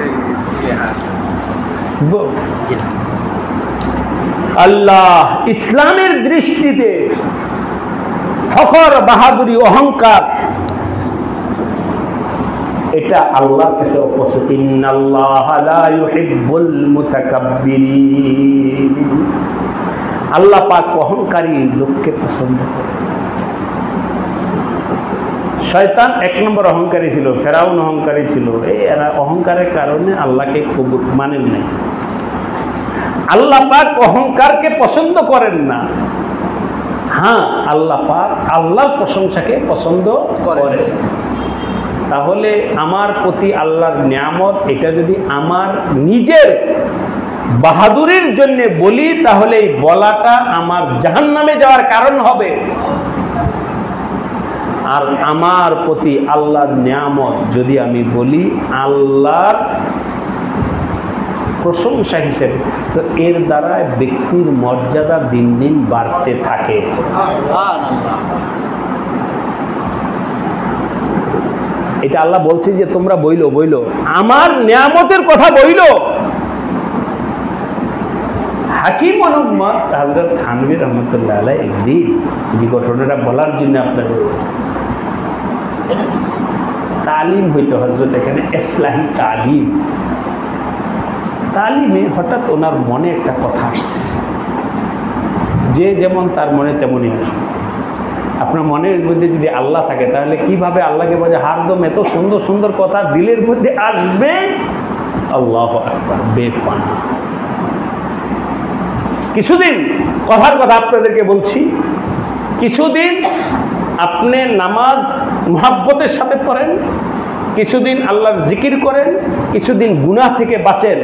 আল্লাহ ইসলামের দৃষ্টিতে ফখর, বাহাদুরি, অহংকার, এটা আল্লাহর কাছে অপছন্দ। ইন্নাল্লাহা লা ইউহিব্বুল মুতাকাব্বিরিন। আল্লাহ পাক অহংকারী লোককে পছন্দ করে। শয়তান এক নম্বর অহংকারী ছিল, ফেরাউন অহংকারী ছিল। এই এরা অহংকারের কারণে আল্লাহকে কবুল মানেন নাই। আল্লাহ পাক অহংকারকে পছন্দ করেন না। হ্যাঁ, আল্লাহ পাক আল্লাহর প্রশংসাকে পছন্দ করেন। তাহলে আমার প্রতি আল্লাহর নিয়ামত, এটা যদি আমার নিজের বাহাদুরির জন্য বলি, তাহলে এই বলাটা আমার জাহান্নামে যাওয়ার কারণ হবে। আর আমার প্রতি আল্লাহর নিয়ামত যদি আমি বলি আল্লাহর প্রশংসা হিসেবে, তো এর দ্বারা ব্যক্তির মর্যাদা দিন দিন বাড়তে থাকে। এটা আল্লাহ বলছে যে তোমরা বইলো বইলো আমার নিয়ামতের কথা বইলো। হাকিম অনুম্মত হযরত থানভী রহমতুল্লাহ আলাইহি একদিন যে ঘটনাটা বলার জন্য আপনাদের তালিম হইতো হযরত, এখানে ইসলাহি তালিমে হঠাৎ ওনার মনে একটা কথা আসছে, যে যেমন তার মনে তেমনই আসে। আপনার মনের মধ্যে যদি আল্লাহ থাকে তাহলে কিভাবে আল্লাহকে বলে হারদম এত সুন্দর সুন্দর কথা দিলের মধ্যে আসবে? আল্লাহু আকবার, বেপানা। কিছুদিন কথার কথা আপনাদেরকে বলছি, কিছুদিন আপনি নামাজ মুহাব্বতের সাথে পড়েন, কিছুদিন আল্লাহর জিকির করেন, কিছুদিন গুনাহ থেকে বাঁচেন,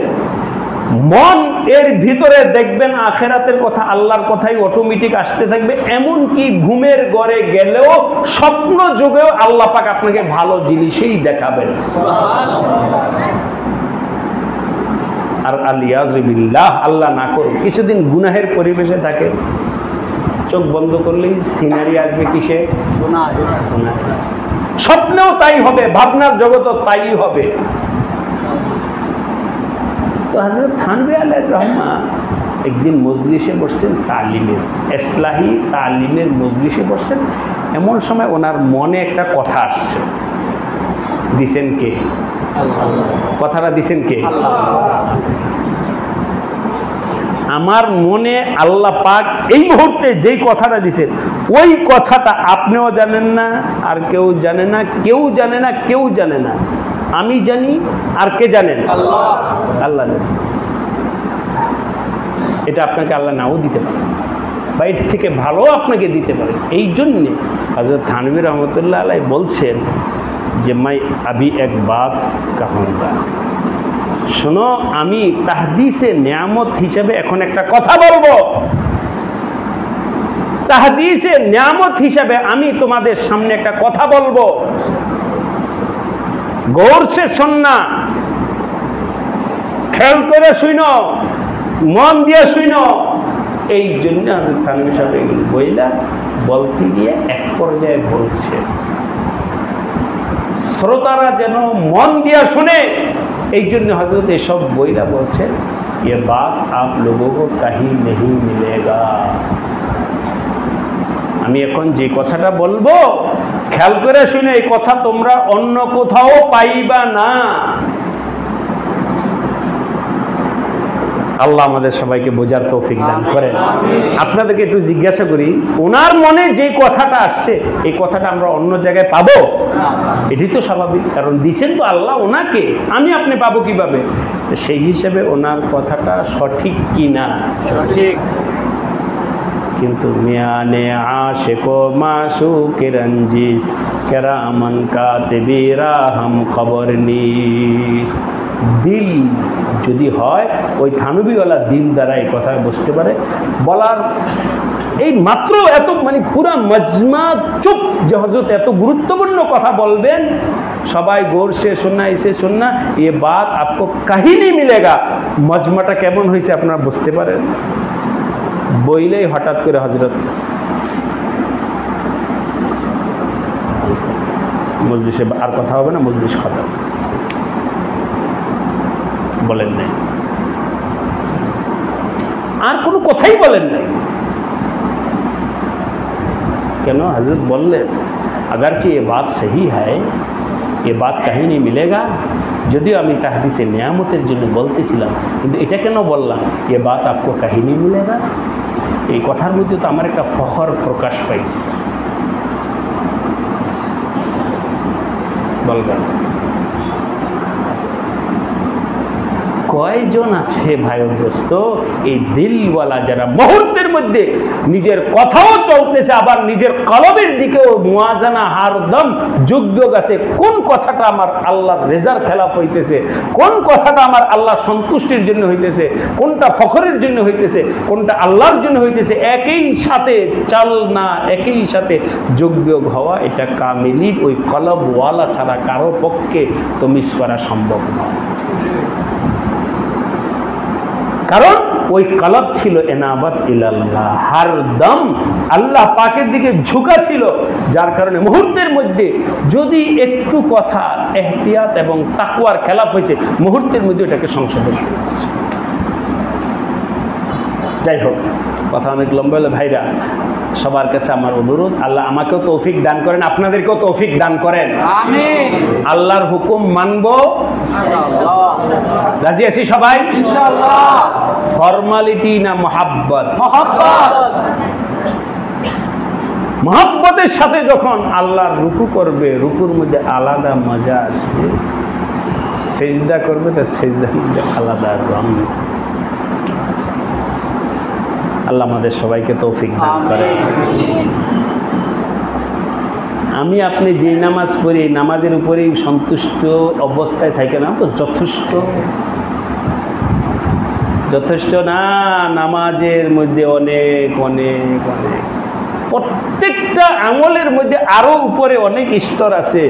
মন এর ভিতরে দেখবেন আখেরাতের কথা আল্লাহর কথাই অটোমেটিক আসতে থাকবে। এমনকি ঘুমের ঘরে গেলেও স্বপ্ন যুগেও আল্লাহ পাক আপনাকে ভালো জিনিসই দেখাবেন। আর আলিয়াযু বিল্লাহ, আল্লাহ না করুক, কিছুদিন গুনাহের পরিবেশে থাকে, চোখ বন্ধ করলেই সিনারি আসবে কিসে? গুনাহ। স্বপ্নেও তাই হবে, ভাবনার জগতও তাই হবে। তো হযরত থানভী আলাইহির রহমা একদিন মজলিসে বসছেন, তালিমের ইসলাহি তালিমের মজলিসে বসছেন। এমন সময় ওনার মনে একটা কথা আসছে। দিছেন কে? কথাটা দিছেন কে? আমার মনে আল্লাহ পাক এই মুহূর্তে যেই কথাটা দিছেন, ওই কথাটা আপনিও জানেন না, আর কেউ জানে না, কেউ জানে না, কেউ জানে না। আমি জানি, আর কে জানেন? আল্লাহ। আল্লাহ জানেন। এটা আপনাকে আল্লাহ নাও দিতে পারে, বা এর থেকে ভালো আপনাকে দিতে পারে। এই জন্যে হযরত থানভী রহমতুল্লাহ আলাইহি বলছেন যে মাই আবি এক বাত কাহুঙ্গা, শোনো আমি তাহদিসে নিয়ামত হিসেবে এখন একটা কথা বলবো। তাহদিসে নিয়ামত হিসেবে আমি তোমাদের সামনে একটা কথা বলবো, গৌর সে শুননা, খেয়াল করে শুনো, মন দিয়ে শুনো। এই জন্য হযরত থানভী সাহেব এগুলো বইলা বলতে গিয়ে এক পর্যায়ে বলছে শ্রোতারা যেন মন দিয়া শুনে। এই জন্য হযরত এসব বইলা বলছেন, ये बात आप लोगों को कहीं नहीं मिलेगा। আমি এখন যে কথাটা বলবো খেয়াল করে শুনে, এই কথা তোমরা অন্য কোথাও পাইবা না। আল্লাহ আমাদের সবাইকে বোঝার তৌফিক দান করেন। আপনাদেরকে একটু জিজ্ঞাসা করি, ওনার মনে যে কথাটা আসছে এই কথাটা আমরা অন্য জায়গায় পাবো? এটি তো স্বাভাবিক, কারণ দিছেন তো আল্লাহ ওনাকে, আমি আপনি পাবো কিভাবে? সেই হিসেবে ওনার কথাটা সঠিক কি না? সঠিক। কিন্তু মিয়ানে আশিক ও মাশুকের রঞ্জিশ কেরামান কাতিবিরা হাম খবর নিস। দিল যদি হয়, ওই থানভীওয়ালা দিল দ্বারা এই কথা বুঝতে পারে। বলার এই মাত্র এত মানে পুরা মজমা চুপ, যে হযরত এত গুরুত্বপূর্ণ কথা বলবেন, সবাই গৌর সে শুননা, এসে শুননা, ये बात आपको कहीं नहीं मिलेगा। মজমাটা কেমন হয়েছে আপনারা বুঝতে পারেন। বইলেই হঠাৎ করে হযরত মজলিসে আর কথা হবে না, মজলিস খতম, বলেন নাই, আর কোনো কথাই বলেন নাই। কেন? হযরত বললেন, अगरचे ये बात सही है, ये बात कहीं नहीं मिलेगा। যদিও আমি তাহদিসে নিয়ামতের জন্য বলতেছিলাম, কিন্তু এটা কেন বললাম, ये बात आपको कहीं नहीं मिलेगा। এই কথার মধ্যে তো আমার একটা ফখর প্রকাশ পাইছে। বলবেন কয়জন আছে ভাই দোস্ত এই দিলওয়ালা যারা মুহূর্তের মধ্যে নিজের কথাও চলতেছে আবার নিজের কলবের দিকেও মুয়াজানা হারদম যোগ্য আছে, কোন কথাটা আমার আল্লাহর রেজার খেলাফ হইতেছে, কোন কথাটা আমার আল্লাহ সন্তুষ্টির জন্য হইতেছে, কোনটা ফখরের জন্য হইতেছে, কোনটা আল্লাহর জন্য হইতেছে, একই সাথে চাল না একই সাথে যোগ্য হওয়া, এটা কামিলির ওই কলবওয়ালা ছাড়া কারো পক্ষে তমিজ করা সম্ভব নয়। কারণ ওই কলব ছিল এনাবাত ইলাল্লাহ, হরদম আল্লাহ পাকের দিকে ঝুঁকা ছিল, যার কারণে মুহূর্তের মধ্যে যদি একটু কথা এহতিয়াত এবং তাকওয়ার খেলাফ হয়েছে মুহূর্তের মধ্যে এটাকে সংশোধন করেছে। যাই হোক, কথা অনেক লম্বা হলো ভাইরা, সবার কাছে আমার অনুরোধ, আল্লাহ আমাকেও তৌফিক দান করেন, আপনাদেরকেও তৌফিক দান করেন। আমিন। আল্লাহর হুকুম মানব, রাজি আছি সবাই ইনশাআল্লাহ। ফর্মালিটি না মহাব্বত? মহাব্বতের সাথে যখন আল্লাহর রুকু করবে, রুকুর মধ্যে আলাদা মজা আসবে, সেজদা করবে তো সেজদার মধ্যে আলাদা রং। আল্লাহ আমাদের সবাইকে তৌফিক দান করে। আমি আপনি যে নামাজ পড়ি নামাজের উপরেই সন্তুষ্ট অবস্থায় থাকে না তো যথেষ্ট? যথেষ্ট না, নামাজের মধ্যে অনেক অনেক অনেক প্রত্যেকটা আমলের মধ্যে আরো উপরে অনেক স্তর আছে।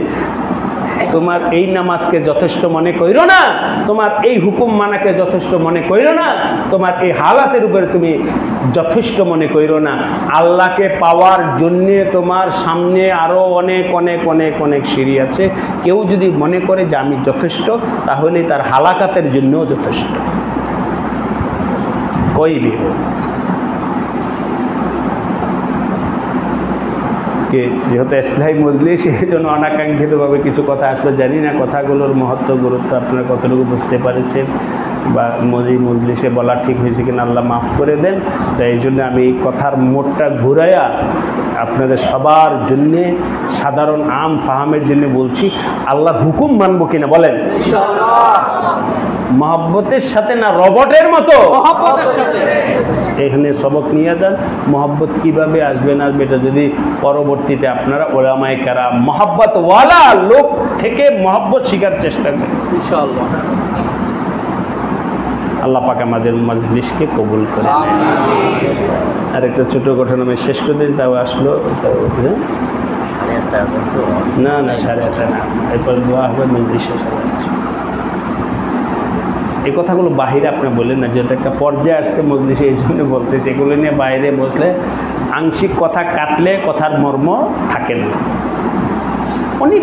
তোমার এই নামাজকে যথেষ্ট মনে কইরো না, তোমার এই হুকুম মানাকে যথেষ্ট মনে কইরো না, তোমার এই হালাতের উপরে তুমি যথেষ্ট মনে কইরো না। আল্লাহকে পাওয়ার জন্যে তোমার সামনে আরো অনেক অনেক অনেক অনেক সিঁড়ি আছে। কেউ যদি মনে করে যে আমি যথেষ্ট, তাহলে তার হালাকাতের জন্যও যথেষ্ট। কইবি যেহেতু ইসলামী মজলিস, সেই জন্য অনাকাঙ্ক্ষিতভাবে কিছু কথা আসলে জানি না কথাগুলোর মহত্ব গুরুত্ব আপনারা কতটুকু বুঝতে পারছেন বা মজলিসে বলা ঠিক হয়েছে কিনা আল্লাহ মাফ করে দেন। তাই এই জন্য আমি কথার মোড়টা ঘুরাইয়া আপনাদের সবার জন্যে সাধারণ আম ফাহামের জন্য বলছি, আল্লাহর হুকুম মানবো কিনা বলেন? মহব্বতের সাথে না রবটের মতো? এখানে সবক নিয়ে যান, মহব্বত কিভাবে আসবে না আসবে এটা যদি পরবর্তীতে আপনারা ওলামায়ে কেরাম মহব্বত ওয়ালা লোক থেকে মহব্বত শিখার চেষ্টা করেন ইনশাআল্লাহ। আল্লাহ পাক আমাদের মজলিসকে কবুল করে। আর একটা ছোট ঘটনা আমি শেষ করে দিই, তাও আসলো না না 8:30 না, এরপর দোয়া হবে মজলিসে। এই কথাগুলো বাহিরে আপনি বললেন না, যেটা একটা পর্যায়ে আসতে মজলিসে, এই জন্য বলতেছি। এগুলো নিয়ে বাইরে বসলে আংশিক কথা কাটলে কথার মর্ম থাকে না। অনেক